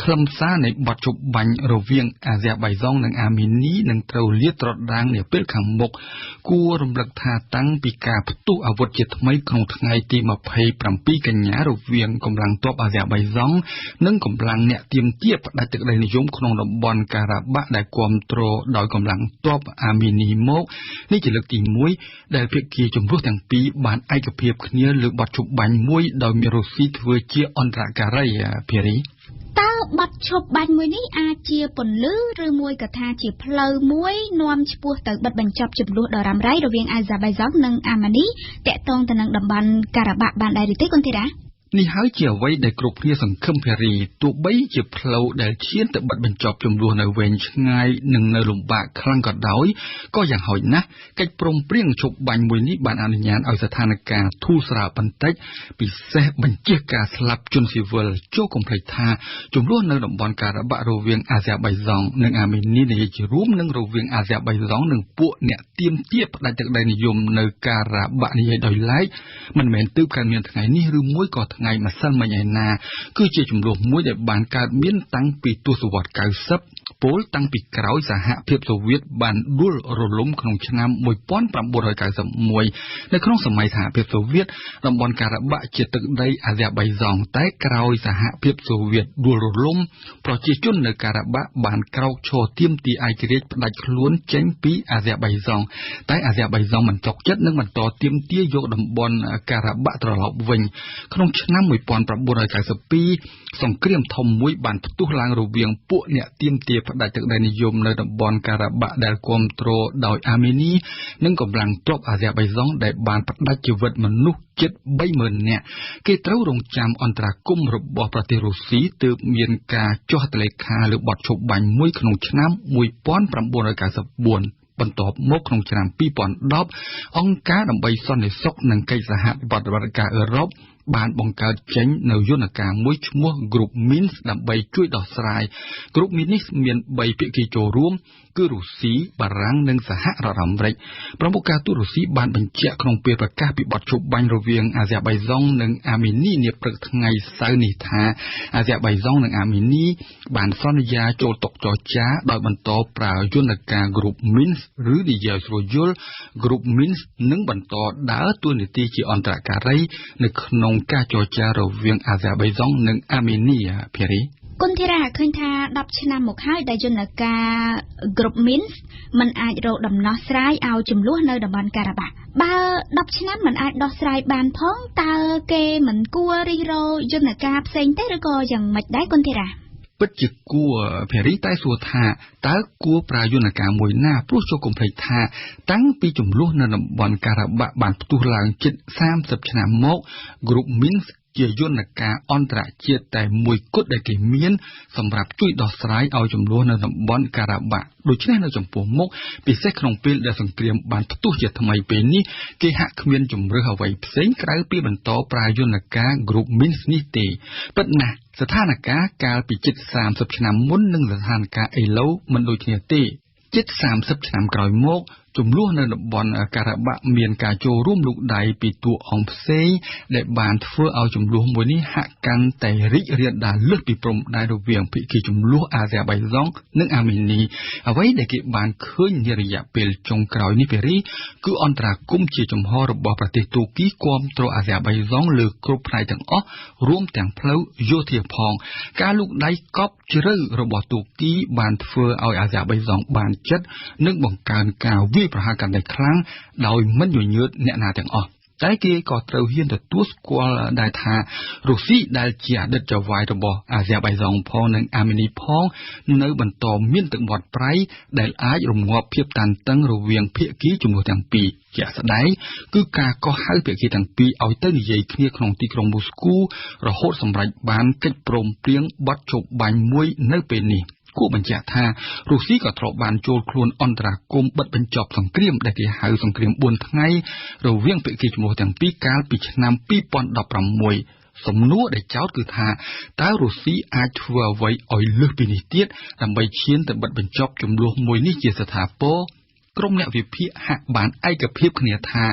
ខ្លឹមសារនៃបទជប់បាញ់រវាងអាហ្សេបៃហ្សង់និងអាមេនីនឹងត្រូវលាតត្រដាងនាពេលខាងមុខគួររំលឹកថាតាំងពីការផ្ទុះអាវុធជាថ្មីក្នុងថ្ងៃទី27កញ្ញារវាងកម្លាំងទ័ពអាហ្សេបៃហ្សង់និងកម្លាំងអ្នកទាមទារផ្ដាច់ទឹកដីនិយមក្នុងតំបន់ការ៉ាបាក់ដែលគាំទ្រដោយកម្លាំងទ័ពអាមេនីមកនេះជាលើកទី1ដែលភាគីជំនួសទាំងពីរបានឯកភាពគ្នាលើបទជប់បាញ់មួយដោយមានរុស្ស៊ីធ្វើជាអន្តរការីភារីតើបទឈប់បាញ់មួយនេះអាចជាពន្លឺឬមួយក៏ថាជាផ្លូវមួយនាំឆ្ពោះទៅបិទបញ្ចប់ជម្លោះដ៏រ៉ាំរ៉ៃរវាងអាហ្សេបៃហ្សង់និងអាមេនីតាក់ទងទៅនឹងតំបន់ការ៉ាបាក់បានដែរឬទេគុនធីរ៉ានេះហើយជាអ្វីដែលគ្រប់គ្នាសង្ឃឹមភារីទោះបីជាផ្លូវដែលឈានទៅបិទបញ្ចប់ជម្លោះនៅវែងឆ្ងាយនិងនៅលំបាកខ្លាំងក៏ដោយក៏យ៉ាងហោចណាស់កិច្ចព្រមព្រៀងជប់បាញ់មួយនេះបានអនុញ្ញាតឲ្យស្ថានភាពធូរស្រាលបន្តិចពិសេសបញ្ជាការស្លាប់ជនស៊ីវិលចូលកុំភ្លេចថាជម្លោះនៅតំបន់ការ៉ាបាក់រវាងអាហ្សេបៃហ្សង់និងអាមេនីនិយាយជារួមនឹងរវាងអាហ្សេបៃហ្សង់និងពួកអ្នកទាមទារផ្ដាច់ទឹកដីនិយមនៅការ៉ាបាក់និយាយដោយឡែកមិនមែនទើបកើតមានថ្ងៃនេះឬមួយក៏ថ្ងៃម្សិលមិញឯណាគឺជាចំនួនមួយដែលបានកើតមានតាំងពីទសវត្សរ៍90ពលតាំងពីក្រោយសហភាពសូវៀតបានដួលរលំក្នុងឆ្នាំ1991នៅក្នុងសម័យសហភាពសូវៀតតំបន់ការ៉ាបាក់ជាទឹកដីអាហ្សេបៃហ្សង់តែក្រោយសហភាពសូវៀតដួលរលំប្រជាជននៅការ៉ាបាក់បានក្រោកឈរទាមទារឯករាជ្យផ្ដាច់ខ្លួនចេញពីអាហ្សេបៃហ្សង់តែអាហ្សេបៃហ្សង់មិនចុកចិត្តនិងបន្តទាមទារយកតំបន់ការ៉ាបាក់ត្រឡប់វិញក្នុងឆ្នាំ1992សង្គ្រាមធំមួយបានផ្ទុះឡើងរវាងពួកអ្នកទាមទារផ្ដាច់ទឹកដីនិយមនៅតំបន់ការ៉ាបាក់ដែលគាំទ្រដោយអាមេនីនិងកម្លាំងទ័ពអាហ្សេបៃហ្សង់ដែលបានផ្ដាច់ជីវិតមនុស្សជិត 30,000 នាក់គេត្រូវរងចាំអន្តរាគមន៍របស់ប្រទេសរុស្ស៊ីទើបមានការចុះហត្ថលេខាលើបទឈប់បាញ់មួយក្នុងឆ្នាំ1994បន្ទាប់មកក្នុងឆ្នាំ2010អង្គការដើម្បីសន្តិសុខនិងកិច្ចសហប្រតិបត្តិការអឺរ៉ុបបានបង្កើតចេញនៅយន្តការមួយឈ្មោះ Group Minsk ដើម្បីជួយដោះស្រាយ Group Minsk នេះមាន3ភាគីចូលរួមគឺរុស្ស៊ីបារាំងនិងសហរដ្ឋអាមេរិកប្រមុខការទូតរុស្ស៊ីបានបញ្ជាក់ក្នុងពេលប្រកាសពីបទជប់បាញ់រវាងអាហ្សេបៃហ្សង់និងអាមេនីនាព្រឹកថ្ងៃសៅរ៍នេះថាអាហ្សេបៃហ្សង់និងអាមេនីបានសន្យាចូលតុចរចាដោយបន្តប្រើយន្តការ Group Minsk ឬនិយាយស្រួលយល់ Group Minsk នឹងបន្តដើរតួនាទីជាអន្តរការីនៅក្នុងការចរចារវាងអាហ្សេបៃហ្សង់និងអាមេនីភារីគុនធីរ៉ាឃើញថា10ឆ្នាំមកហើយដែលយន្តការ Group Minsk មិនអាចរកដំណោះស្រាយឲ្យចំនួននៅតំបន់ការ៉ាបាក់បើ10ឆ្នាំមិនអាចដោះស្រាយបានផងតើគេមិនគួររិះរោយន្តការផ្សេងទេឬក៏យ៉ាងម៉េចដែរគុនធីរ៉ាពិតជាគួរភារីតែសួរថាតើគួរប្រើយន្តការមួយណាព្រោះចូលកុំភ្លេចថាតាំងពីចំនួននៅតំបន់ការ៉ាបាក់បានផ្ទុះឡើងជិត30ឆ្នាំមក Group Minsk ជាយន្តការអន្តរជាតិតែមួយគត់ដែលគេមានសម្រាប់ជួយដោះស្រាយឲ្យចំនួននៅតំបន់ការ៉ាបាក់ដូច្នេះនៅចំពោះមុខពិសេសក្នុងពេលដែលសង្គ្រាមបានផ្ទុះជាថ្មីពេលនេះគេហាក់គ្មានជំរឿសអ្វីផ្សេងក្រៅពីបន្តប្រើយន្តការ Group Minsk នេះទេពិតណាស់ស្ថានភាពកាលពីជិត30ឆ្នាំមុននិងស្ថានភាពឥឡូវមិនដូចគ្នាទេជិត30ឆ្នាំក្រោយមកចំនួននៅតំបន់ការ៉ាបាក់មានការចូលរួមលូកដៃពីតួអង្គផ្សេងដែលបានធ្វើឲ្យចំនួនមួយនេះហាក់កាន់តែរីករាលដាលលើសពីព្រំដែនរវាងភាគីចំនួនអាហ្សេបៃហ្សង់និងអាមេនីអ្វីដែលគេបានឃើញនារយៈពេលចុងក្រោយនេះភារីគឺអន្តរាគមន៍ជាចំហរបស់ប្រទេសទូគីគាំទ្រអាហ្សេបៃហ្សង់លើគ្រប់ផ្នែកទាំងអស់រួមទាំងផ្លូវយោធាផងការលូកដៃកប់ជ្រៅរបស់ទូគីបានធ្វើឲ្យអាហ្សេបៃហ្សង់បានចិត្តនិងបង្កើនការវាយប្រហារកាន់តែខ្លាំងដោយមិនញញើតអ្នកណាទាំងអស់ តែគេក៏ត្រូវហ៊ានទទួលស្គាល់ដែរថារុស្ស៊ីដែលជាអតីតចៅហ្វាយរបស់អាស៊ែបៃសុងផងនិងអាមេនីផងនៅបន្តមានទឹកមាត់ប្រៃដែលអាចរងាប់ភាពតានតឹងរវាងភាគីជំនួសទាំងពីរជាក់ស្ដែងគឺការកោះហៅភាគីទាំងពីរឲ្យទៅនិយាយគ្នាក្នុងទីក្រុងមូស្គូរហូតសម្រេចបានកិច្ចព្រមព្រៀងបទជប់បាញ់មួយនៅពេលនេះគួរបញ្ជាក់ថារុស្ស៊ីក៏ធ្លាប់បានចូលខ្លួនអន្តរាគមន៍បិទបញ្ចប់សង្គ្រាមដែលគេហៅសង្គ្រាម4ថ្ងៃរវាងភាគីជំនួសទាំងពីរកាលពីឆ្នាំ2016សំណួរដែលចោទគឺថាតើរុស្ស៊ីអាចធ្វើអ្វីឲ្យលើសពីនេះទៀតដើម្បីឈានទៅបិទបញ្ចប់ចំនួនមួយនេះជាស្ថាពរក្រុមអ្នកវិភាគហាក់បានឯកភាពគ្នាថា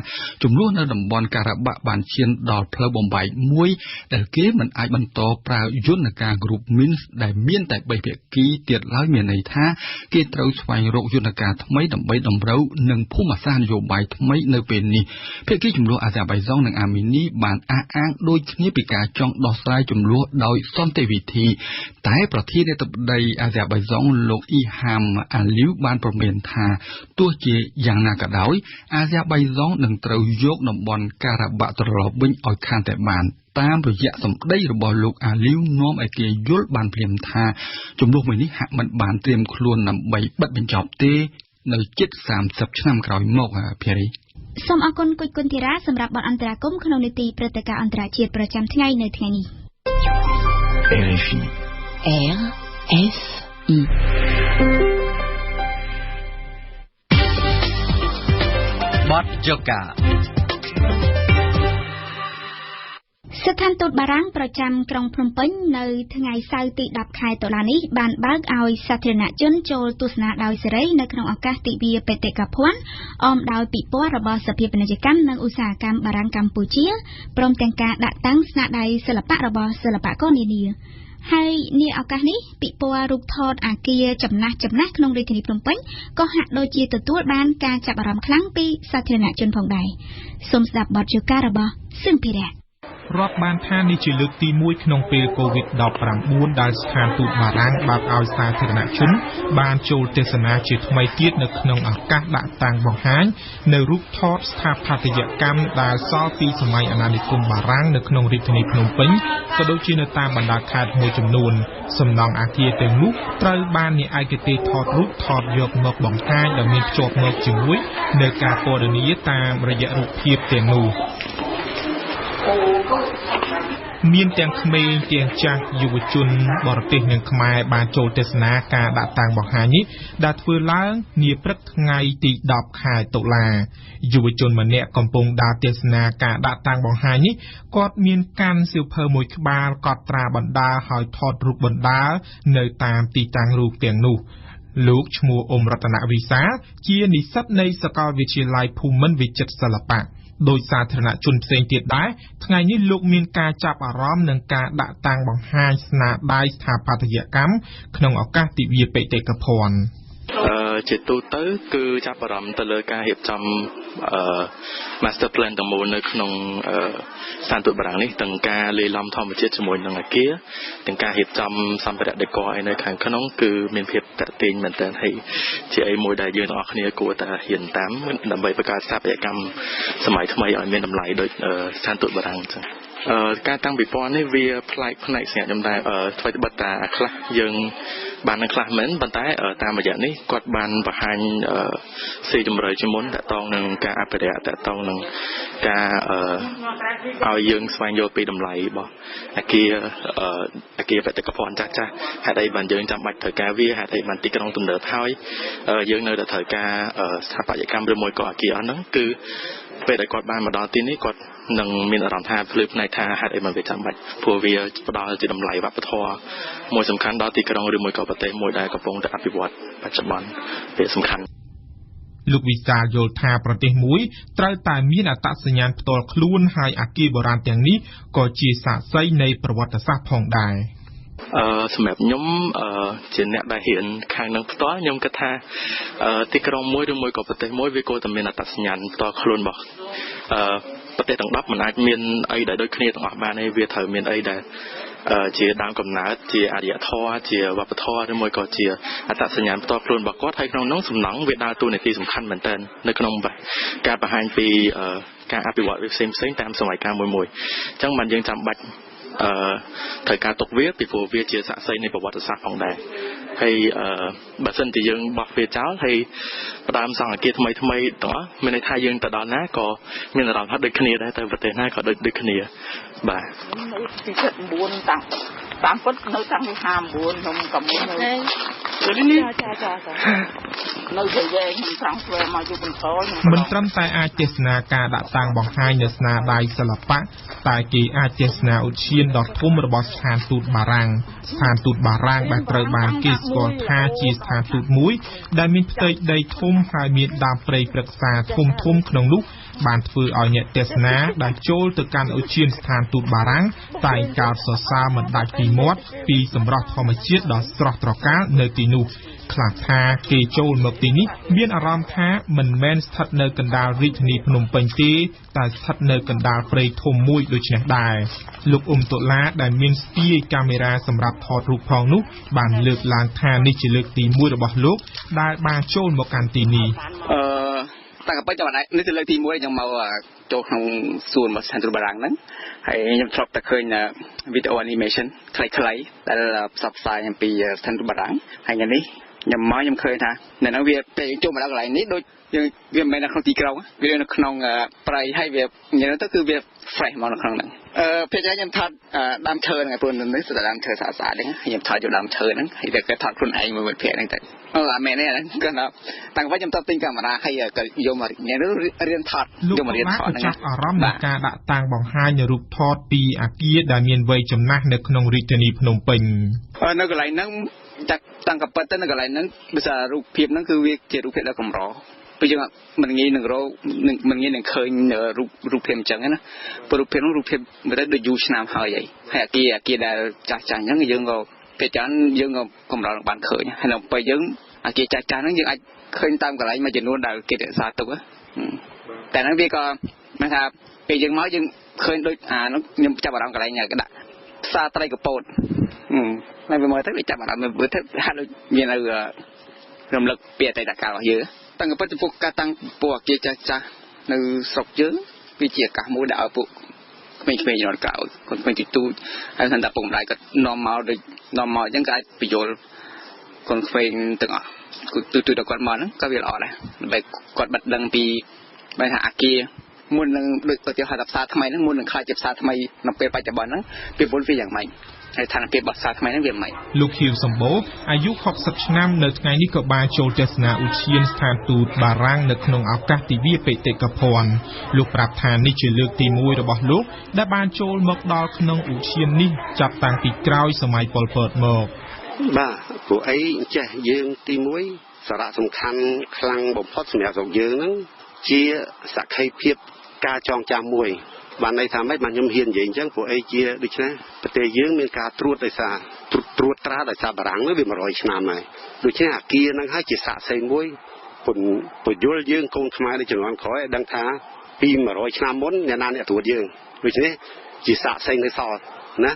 ចំនួននៅតំបន់ការ៉ាបាក់បានឈានដល់ផ្លូវបំបែកមួយដែលគេមិនអាចបន្តប្រើយន្តការគ្រុបមីនដែលមានតែ3ភាគីទៀតឡើយមានន័យថាគេត្រូវស្វែងរកយន្តការថ្មីដើម្បីតម្រូវនឹងភូមិសាស្ត្រនយោបាយថ្មីនៅពេលនេះភាគីចំនួនអាស៊ែបៃសុងនិងអាមេនីបានអះអាងដូចគ្នាពីការចង់ដោះស្រាយចំនួនដោយសន្តិវិធីតែប្រធានាធិបតីអាស៊ែបៃសុងលោកអ៊ីហាមអាលីវបានប្រមានថាទោះជាយ៉ាងណាក៏ដោយអាស៊ែបៃសុងនឹងត្រូវយកតំបន់ការ៉ាបាក់ត្រឡប់វិញឲ្យខានតែបានតាមរយៈសម្ដីរបស់លោកអាលីវនាំឲ្យគេយល់បានភ្លាមថាចំនួនមួយនេះហាក់មិនបានត្រៀមខ្លួនដើម្បីបិទបញ្ចប់ទេនៅជិត30ឆ្នាំក្រោយមកភារីសូមអរគុណគុជគុណធីរ៉ាសម្រាប់បទអន្តរាគមន៍ក្នុងនីតិព្រឹត្តិការណ៍អន្តរជាតិប្រចាំថ្ងៃនៅថ្ងៃនេះ RFIបទយោកាស្ថានទូតបារាំងប្រចាំក្រុងភ្នំពេញនៅថ្ងៃសៅរ៍ទី10ខែតុលានេះបានបើកឲ្យសាធារណជនចូលទស្សនាដោយសេរីនៅក្នុងឱកាសទិវាបេតិកភណ្ឌអមដោយពិព័រណ៍របស់សភាពាណិជ្ជកម្មនិងឧស្សាហកម្មបារាំងកម្ពុជាព្រមទាំងការដាក់តាំងស្នាដៃសិល្បៈរបស់សិល្បករនានាហើយនាឱកាសនេះពិព័រណ៍រូបថតអគារចំណាស់ក្នុងរាជធានីភ្នំពេញក៏ហាក់ដូចជាទទួលបានការចាប់អារម្មណ៍ខ្លាំងពីសាធារណជនផងដែរសូមស្ដាប់បទយោការរបស់សឹងភិរៈរាប់បានថានេះជាលើកទី1ក្នុងពេល COVID-19 ដែលស្ថានទូតបារាំងបើកឲ្យសាធារណជនបានចូលទស្សនាជាថ្មីទៀតនៅក្នុងឱកាសដាក់តាំងបង្ហាញនៅរូបថតស្ថាបត្យកម្មដែលសល់ពីសម័យអាណានិគមបារាំងនៅក្នុងរាជធានីភ្នំពេញក៏ដូចជានៅតាមបណ្ដាខេត្តមួយចំនួនសំណង់អគារទាំងនោះត្រូវបានអ្នកឯកទេសថតរូបថតយកមកបង្ហាញដែលមានភ្ជាប់មកជាមួយនៅការពណ៌នាតាមរយៈរូបភាពទាំងនោះមានទាំងក្មេងទាំងចាស់យុវជនបរទេសនិងខ្មែរបានចូលទស្សនាការដាក់តាំងបង្ហាញនេះដែលធ្វើឡើងនាព្រឹកថ្ងៃទី10ខែតុលាយុវជនម្នាក់កំពុងដើរទស្សនាការដាក់តាំងបង្ហាញនេះគាត់មានកាន់សៀវភៅមួយក្បាលកត់ត្រាបណ្ដាលហើយថតរូបបណ្ដាលនៅតាមទីតាំងរូបទាំងនោះលោកឈ្មោះអ៊ុំរតនវិសាលជានិស្សិតនៃសាកលវិទ្យាល័យភូមិន្ទវិចិត្រសិល្បៈដោយសាធារណជនផ្សេងទៀតដែរថ្ងៃនេះលោកមានការចាប់អារម្មណ៍នឹងការដាក់តាំងបង្ហាញស្នាដៃស្ថាបត្យកម្មក្នុងឱកាសទិវាបេតិកភណ្ឌជាទូទៅគឺចាប់អារម្មណ៍ទៅលើការរៀបចំmaster plan ទាំងមូលនៅក្នុងស្ថានទូតបារាំងនេះទាំងការលាយឡំធម្មជាតិជាមួយនឹងអគារទាំងការរៀបចំសម្ភារៈ decor ឯនៅខាងក្នុងគឺមានភាពតាក់ទាញមែនទែនហើយជាអីមួយដែលយើងទាំងអស់គ្នាគួរតែហ៊ានតាមដើម្បីបង្កើតស្ថាបត្យកម្មសម័យថ្មីឲ្យមានតម្លៃដូចស្ថានទូតបារាំងអញ្ចឹងការតាំងពិព័រណ៍នេះវាផ្លែកផ្នែកស្ងាត់ខ្ញុំដែរថ្មីត្បិតតែខ្លះយើងបាននឹងខ្លះមែនប៉ុន្តែតាមរយៈនេះគាត់បានបង្ហាញស៊ីជម្រៅជាមុនតកតងនឹងការអភិរក្សតកតងនឹងការឲ្យយើងស្វែងយល់ពីតម្លៃរបស់អគារបេតិកភណ្ឌចាស់ហេតុអីបានយើងចាំបាច់ត្រូវការវាហេតុអីបានទីក្រុងទំនើបហើយយើងនៅតែត្រូវការស្ថាបត្យកម្មឬមួយក៏អគារអស់ហ្នឹងគឺពេលដែលគាត់បានមកដល់ទីនេះគាត់នឹងមានអារម្មណ៍ថាភ្លឺផ្នែកថាហេតុអីមិនវាចាំបាច់ព្រោះវាផ្ដល់ជាតម្លៃវប្បធម៌មួយសំខាន់ដល់ទីក្រុងឬមួយក៏ប្រទេសមួយដែលកំពុងតែអភិវឌ្ឍបច្ចុប្បន្នវាសំខាន់លោកវិសាលយល់ថាប្រទេសមួយត្រូវតែមានអត្តសញ្ញាណផ្ទាល់ខ្លួនហើយអគារបុរាណទាំងនេះក៏ជាសាក្សីនៃប្រវត្តិសាស្ត្រផងដែរសម្រាប់ខ្ញុំជាអ្នកដែលហ៊ានខាងនឹងផ្ទាល់ខ្ញុំគិតថាទីក្រុងមួយឬមួយក៏ប្រទេសមួយវាគួរតែមានអត្តសញ្ញាណផ្ទាល់ខ្លួនរបស់ប្រទេសទាំង10មិនអាចមានអីដែលដូចគ្នាទាំងអស់បានទេវាត្រូវមានអីដែល ជាដើមកំណើតជាអរិយធម៌ជាវប្បធម៌ឬមួយក៏ជាអត្តសញ្ញាណផ្ទាល់ខ្លួនរបស់គាត់ហើយក្នុងនោះសំណង់វាដើរតួនាទីសំខាន់មែនទែននៅក្នុងការបង្ហាញពីការអភិវឌ្ឍវាផ្សេងៗតាមសម័យកាលមួយៗអញ្ចឹងបានយើងចាំបាច់ត្រូវការទុកវាពីព្រោះវាជាសាក្សីនៃប្រវត្តិសាស្ត្រផងដែរហើយបើសិនជាយើងបោះវាចោលហើយផ្ដើមសង់អគារថ្មីៗទាំងអស់មានន័យថាយើងទៅដល់ណាក៏មានអារម្មណ៍ថាដូចគ្នាដែរទៅប្រទេសណាក៏ដូចគ្នាបាទពី79តាមពុតនៅតាំងពី59ខ្ញុំកំពុងនៅនេះចានៅទៅវិញខ្ញុំចង់ធ្វើមកយុបន្តមិនត្រឹមតែអាចទេសនាការដាក់តាំងបង្ហាញនៅស្នាដៃសិល្បៈតែគេអាចទេសនាឧទ្យានដ៏ធំរបស់ស្ថានទូតបារាំងស្ថានទូតបារាំងដែលត្រូវបានគេស្គាល់ថាជាស្ថានទូតមួយដែលមានផ្ទៃដីធំហើយមានដើមព្រៃព្រឹក្សាធំក្នុងនោះបានធ្វើឲ្យអ្នកទេសនាដែលចូលទៅកាន់ឧទ្យានស្ថានទូតបារាំងតែងកោតសរសើរមិនដាច់ពីមាត់ពីសម្រស់ធម្មជាតិដ៏ស្រស់ត្រកាលនៅទីនោះខ្លះថាគេចូលមកទីនេះមានអារម្មណ៍ថាមិនមែនស្ថិតនៅកណ្ដាលរាជធានីភ្នំពេញទេតែស្ថិតនៅកណ្ដាលព្រៃធំមួយដូចនេះដែរលោកអ៊ុំតុលាដែលមានស្ពាយកាមេរ៉ាសម្រាប់ថតរូបផងនោះបានលើកឡើងថានេះជាលើកទី1របស់លោកដែលបានចូលមកកាន់ទីនេះតាំងពីចាំនេះទៅលើកទី1ខ្ញុំមកចូលក្នុងសួនរបស់ស្ថានទូតបារាំងហ្នឹងហើយខ្ញុំធ្លាប់តែឃើញវីដេអូ animation ខ្លីៗដែលផ្សព្វផ្សាយអំពីស្ថានទូតបារាំងហើយថ្ងៃនេះខ្ញុំឃើញថានៅហ្នឹងវាពេលចូលមកដល់កន្លែងនេះដូចយើងវាមិនមែននៅក្នុងទីក្រុងវានៅក្នុងព្រៃហើយវានិយាយទៅគឺវា fresh មកនៅក្នុងហ្នឹងពេលខ្ញុំថតដើមឈើហ្នឹងព្រោះនេះស្ដាដើមឈើស្អាតៗហ្នឹងខ្ញុំថតយកដើមឈើហ្នឹងហើយតែគេថតខ្លួនឯងមួយមិត្តភក្តិហ្នឹងទៅអាមែនទេហ្នឹងគឺថាតាំងពីខ្ញុំទៅទិញកាមេរ៉ាហើយក៏យកមករៀនថតយកមករៀនថតហ្នឹងចាប់អារម្មណ៍នៃការដាក់តាំងបង្ហាញរូបថតពីអាគារដែលមានវ័យចំណាស់នៅក្នុងរាជធានីភ្នំពេញនៅកន្លែងហ្នឹងតាំងពីទៅនៅកន្លែងហ្នឹងដោយសាររូបភាពហ្នឹងគឺវាជារូបភាពដ៏កម្រពេលយើងមិនងាយនឹងឃើញរូបភាពអញ្ចឹងណាព្រោះរូបភាពនោះរូបភាពមិនដែលដូចយូរឆ្នាំហើយហើយអាគារដែលចាស់អញ្ចឹងយើងក៏ពេលច្រើនយើងក៏កម្រនឹងបានឃើញហើយនៅពេលយើងអាគារចាស់ហ្នឹងយើងអាចឃើញតាមកន្លែងមួយចំនួនដែលគេរក្សាទុកតែហ្នឹងវាក៏មិនថាពេលយើងមកយើងឃើញដូចនោះខ្ញុំចាប់អារម្មណ៍កន្លែងគេដាក់ផ្សារត្រីកពតហើយវាមើលទៅវាចាប់អារម្មណ៍មើលទៅហាក់ដូចមាននៅរំលឹកពីអតីតកាលរបស់យើងតាំងពីចំពោះការតាំងពួកអាគារចាស់នៅស្រុកយើងវាជាឱកាសមួយដែលឲ្យពួកក្មេងៗជំនាន់ក្រោយគាត់ក្មេងទូចហើយថាពុកម្ដាយគាត់នាំមកដូចនាំមកអញ្ចឹងក៏អាចបញ្យល់คนក្មេងទាំងអស់ទូទៅដល់គាត់មកហ្នឹងក៏វាល្អដែរដើម្បីគាត់បាត់ដឹងពីបែរថាអាគារមុននឹងដូចទៅហៅថាផ្សារថ្មីហ្នឹងមុននឹងខ្លាចជាផ្សារថ្មីនៅពេលបច្ចុប្បន្នហ្នឹងពីមុនវាយ៉ាងម៉េចហើយឋានភាពរបស់ផ្សារថ្មីហ្នឹងវាមិនលោកខៀវសម្បូរអាយុ60ឆ្នាំនៅថ្ងៃនេះក៏បានចូលទស្សនាឧទ្យានស្ថានទូតបារាំងនៅក្នុងឱកាសទិវាបេតិកភណ្ឌលោកប្រាប់ថានេះជាលើកទី1របស់លោកដែលបានចូលមកដល់ក្នុងឧទ្យាននេះចាប់តាំងពីក្រោយសម័យប៉ុលពតមកបាទព្រោះអីចេះយើងទី1សារៈសំខាន់ខ្លាំងបំផុតសម្រាប់ស្រុកយើងហ្នឹងជាសក្ខីភាពការចងចាំមួយបានន័យថាម៉េចបានខ្ញុំហ៊ាននិយាយអញ្ចឹងព្រោះអីជាដូច្នេះប្រទេសយើងមានការត្រួតដោយសារត្រួតត្រាដោយសារបារាំងនោះវា100ឆ្នាំហើយដូច្នេះអាគារហ្នឹងហើយជាសាក្សីមួយពន្យល់យើងកូនខ្មែរនៃជំនាន់ក្រោយឲ្យដឹងថាពី100ឆ្នាំមុនអ្នកណាអ្នកត្រួតយើងដូច្នេះជាសាក្សីនៅសល់ណា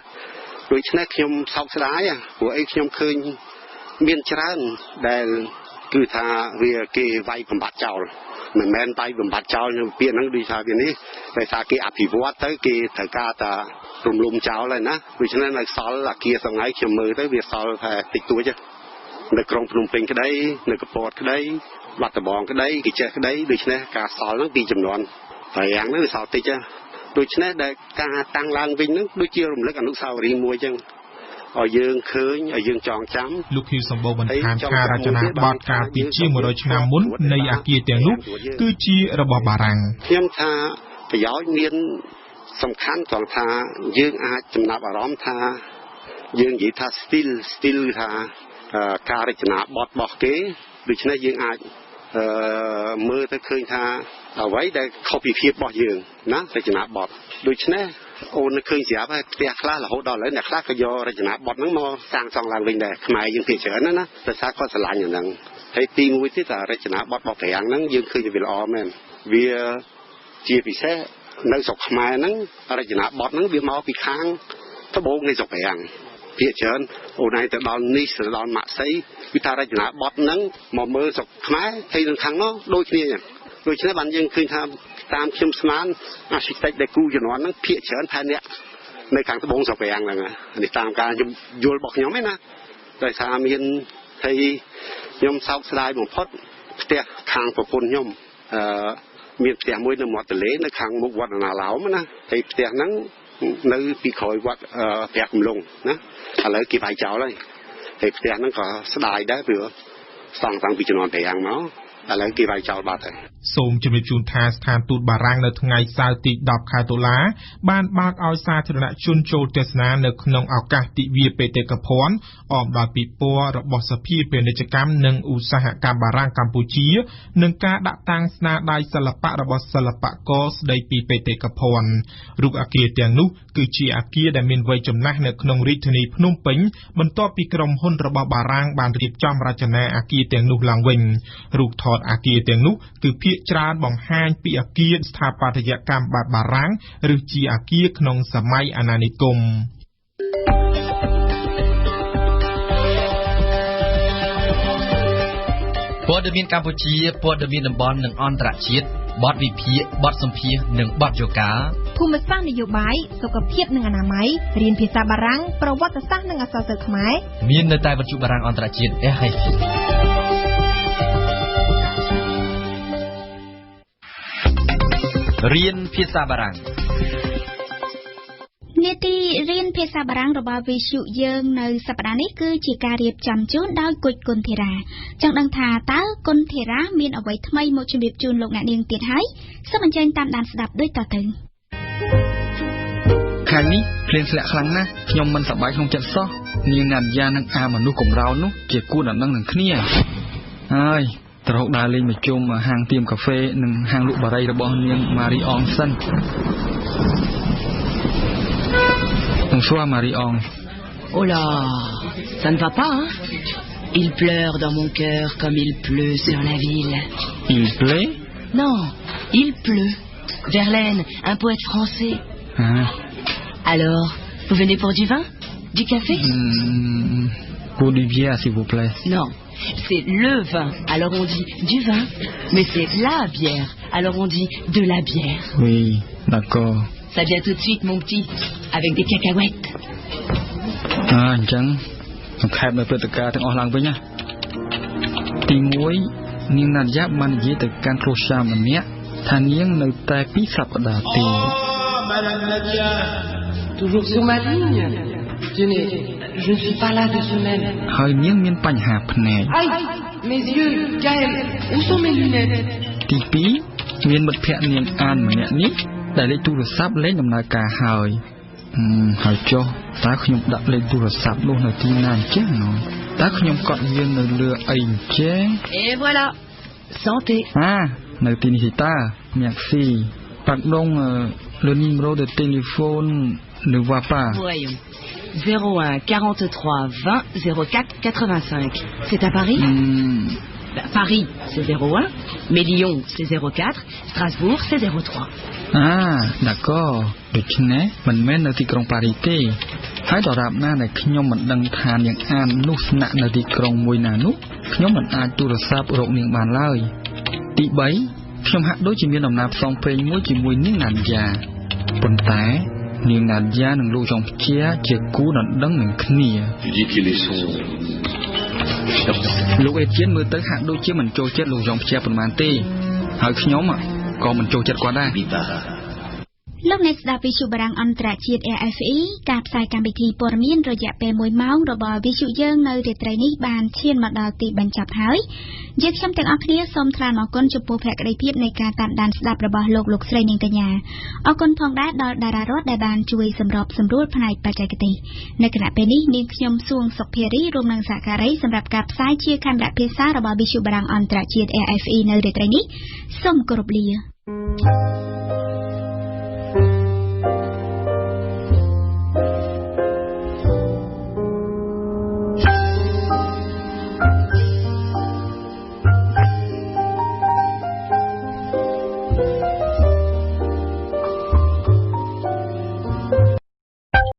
ដូច្នេះខ្ញុំសោកស្ដាយព្រោះអីខ្ញុំឃើញមានច្រើនដែលគឺថាវាគេវាយបំបត្តិចោលមិនមែនវាយបំបត្តិចោលនៅពាក្យហ្នឹងដូចថាវានេះតែថាគេអភិវឌ្ឍទៅគេត្រូវការតែរំលំចោលហើយណាដូច្នេះនៅសល់អាគារថ្ងៃខ្ញុំមើលទៅវាសល់តែតិចតួចនៅក្រុងភ្នំពេញក្តីនៅកពតក្តីបាត់ដំបងក្តីគេចេះក្តីដូច្នេះការសល់ហ្នឹងពីចំនួនប្រាំងហ្នឹងវាសល់តិចដូច្នេះដែលការតាំងឡើងវិញហ្នឹងដូចជារំលឹកអនុស្សាវរីយ៍មួយអញ្ចឹងឲ្យយើងឃើញឲ្យយើងចងចាំលោកខៀវសម្បូរបន្ថែមថារចនាបថកាលពីជាង100ឆ្នាំមុននៃអាគារទាំងនោះគឺជារបស់បារាំងខ្ញុំថាប្រយោជន៍មានសំខាន់ត្រង់ថាយើងអាចចំណាប់អារម្មណ៍ថាយើងនិយាយថា still ថាការរចនាបថរបស់គេដូច្នេះយើងអាចមើលទៅឃើញថាអ្វីដែលខុសពីភាពរបស់យើងណារចនាបថដូច្នេះអូនឃើញស្រាប់ហើយផ្ទះខ្លះរហូតដល់ឥឡូវអ្នកខ្លះក៏យករចនាបថហ្នឹងមកសាងសង់ឡើងវិញដែរខ្មែរយើងភាគច្រើនណាដោយសារគាត់ស្រឡាញ់អាហ្នឹងហើយទី1ទៀតរចនាបថរបស់ប្រាំងហ្នឹងយើងឃើញវាល្អមែនវាជាពិសេសនៅស្រុកខ្មែរហ្នឹងរចនាបថហ្នឹងវាមកពីខាង ត្បូងនៃស្រុកប្រាំងភាគច្រើនអូនឯងទៅដល់នេះទៅដល់ម៉ាក់សីវិថារចនាបថហ្នឹងមកមើលស្រុកខ្មែរហើយនឹងខាងនោះដូចគ្នាអញ្ចឹងដូច្នេះបានយើងឃើញថាតាមខ្ញុំស្មានអាស៊ីតិចដែលគូជំនាន់ហ្នឹងភាគច្រើនផែនអ្នកនៅខាងត្បូងស្រុកប្រាំងហ្នឹងនេះតាមការខ្ញុំយល់របស់ខ្ញុំឯណាដោយសារមានហើយខ្ញុំសោកស្ដាយបំផុតផ្ទះខាងប្រពន្ធខ្ញុំមានផ្ទះមួយនៅមាត់ទន្លេនៅខាងមុខវត្តអណាឡោមណាហើយផ្ទះហ្នឹងនៅពីក្រោយវត្តព្រះកំឡុងណាឥឡូវគេបាយចោលហើយផ្ទះហ្នឹងក៏ស្ដាយដែរព្រោះសង់តាំងពីជំនាន់ប្រាំងមកឥឡូវគេបាយចោលបាត់ហើយសូមជម្រាបជូនថាស្ថានទូតបារាំងនៅថ្ងៃសៅរ៍ទី10ខែតុលាបានបើកឲ្យសាធារណជនចូលទស្សនានៅក្នុងឱកាសទិវាបេតិកភណ្ឌអមដោយពិព័រណ៍របស់សភាពាណិជ្ជកម្មនិងឧស្សាហកម្មបារាំងកម្ពុជានិងការដាក់តាំងស្នាដៃសិល្បៈរបស់សិល្បករស្ដីពីបេតិកភណ្ឌរូបអគារទាំងនោះគឺជាអគារដែលមានវ័យចំណាស់នៅក្នុងរាជធានីភ្នំពេញបន្ទាប់ពីក្រុមហ៊ុនរបស់បារាំងបានរៀបចំរចនាអគារទាំងនោះឡើងវិញរូបថតអគារទាំងនោះគឺភាគច្រើនបង្ហាញពីអគារស្ថាបត្យកម្មបែបបារាំងឬជាអគារក្នុងសម័យអាណានិគមព័ត៌មានកម្ពុជាព័ត៌មានតំបន់និងអន្តរជាតិបទវិភាគបទសម្ភាសន៍និងបទយោការភូមិសាស្ត្រនយោបាយសុខភាពនិងអនាម័យរៀនភាសាបារាំងប្រវត្តិសាស្ត្រនិងអក្សរសិល្ប៍ខ្មែរមាននៅតែវិទ្យុបារាំងអន្តរជាតិ RFIរៀនភាសាបារាំងនេតិរៀនភាសាបារាំងរបស់វិទ្យុយើងនៅសប្តាហ៍នេះគឺជាការរៀបចំជូនដោយគុជគុណធីរ៉ាចង់ដឹងថាតើគុណធីរ៉ាមានអ្វីថ្មីមកជម្រាបជូនលោកអ្នកនាងទៀតហើយសូមអញ្ជើញតាមដានស្ដាប់ដូចតទៅខាងនេះភ្លៀងធ្លាក់ខ្លាំងណាស់ខ្ញុំមិនសប្បាយក្នុងចិត្តសោះនាងណាត់យ៉ានិងអាមនុស្សកំរោលនោះជាគួរដំណឹងនឹងគ្នាហើយត្រោកដើរលេងមកជុំហាងទៀមកាហ្វេនិងហាងលក់បារីរបស់នាងម៉ារីអងសិនBonsoir Marie-Ange. Oh là, ça ne va pas, hein? Il pleure dans mon cœur comme il pleut sur la ville. Il pleut? Non, il pleut. Verlaine, un poète français. Ah. Alors, vous venez pour du vin? Du café? Pour du bière, s'il vous plaît. Non, c'est le vin, alors on dit du vin. Mais c'est la bière, alors on dit de la bière. Oui, d'accord.Ça vient tout de suite, mon petit, avec des cacahuètes. Ah, chẳng. Ông khai mà tự cả thằng lang với nhá. Tí muối, nhưng nạt giáp man dễ từ can khô sa mà nhé. Thằng niếng nơi tai pí sập ở đà tì. Madame Nadia, toujours sur ma ligne. Tenez, je ne suis pas là de semaine. Hơi niếng miên bánh hạp này. Aïe, mes yeux, Gaël, où sont mes lunettes? Tí pí, miên một phẹn niếng an mà nhẹ nhít.តែលេខទូរស័ព្ទលេងដំណើរការហើយចុះតើខ្ញុំដាក់លេខទូរស័ព្ទនោះនៅទីណាអញ្ចឹងតើខ្ញុំកត់វានៅលើអីអញ្ចឹង Et voilà santé នៅទីនេះតើ Merci Pardon le numéro de téléphone ne va pas Voyons 01 43 20 04 85 C'est à Paris Paris, c'est 01, mais Lyon, c'est 04, Strasbourg, c'est 03. D'accord. ដូច្នេះមិនមែននៅទីក្រុងប៉ារីសទេហើយដរាបណាដែលខ្ញុំមិនដឹងថានាងអាននោះស្នាក់នៅទីក្រុងមួយណានោះខ្ញុំមិនអាចទូរស័ព្ទរកនាងបានឡើយទី3ខ្ញុំហាក់ដូចជាមានដំណើរផ្សងព្រេងមួយជាមួយនាងណាត់យ៉ាប៉ុន្តែនាងណាត់យ៉ានិងលោកចុងព្យាជាគូដណ្ដឹងនឹងគ្នាលោកអេជៀនមើលទៅហាក់ដូចជាមិនចូលចិត្តលោកចុងព្យាប៉ុន្មានទេហើយខ្ញុំក៏មិនចូលចិត្តគាត់ដែរលោកអ្នកស្ដាប់វិទ្យុបារាំងអន្តរជាតិ RFI ការផ្សាយកម្មវិធីព័ត៌មានរយៈពេល1ម៉ោងរបស់វិទ្យុយើងនៅរាត្រីនេះបានឈានមកដល់ទីបញ្ចប់ហើយយើងខ្ញុំទាំងអស់គ្នាសូមថ្លែងអរគុណចំពោះភក្ដីភាពនៃការតាមដានស្ដាប់របស់លោកស្រីនាងកញ្ញាអរគុណផងដែរដល់តារារដ្ឋដែលបានជួយសម្របសម្រួលផ្នែកបច្ចេកទេសនៅគណៈពេលនេះនាងខ្ញុំសួងសុខភារីរួមនឹងសហការីសម្រាប់ការផ្សាយជាខណ្ឌភាសារបស់វិទ្យុបារាំងអន្តរជាតិ RFI នៅរាត្រីនេះសូមគោរពលា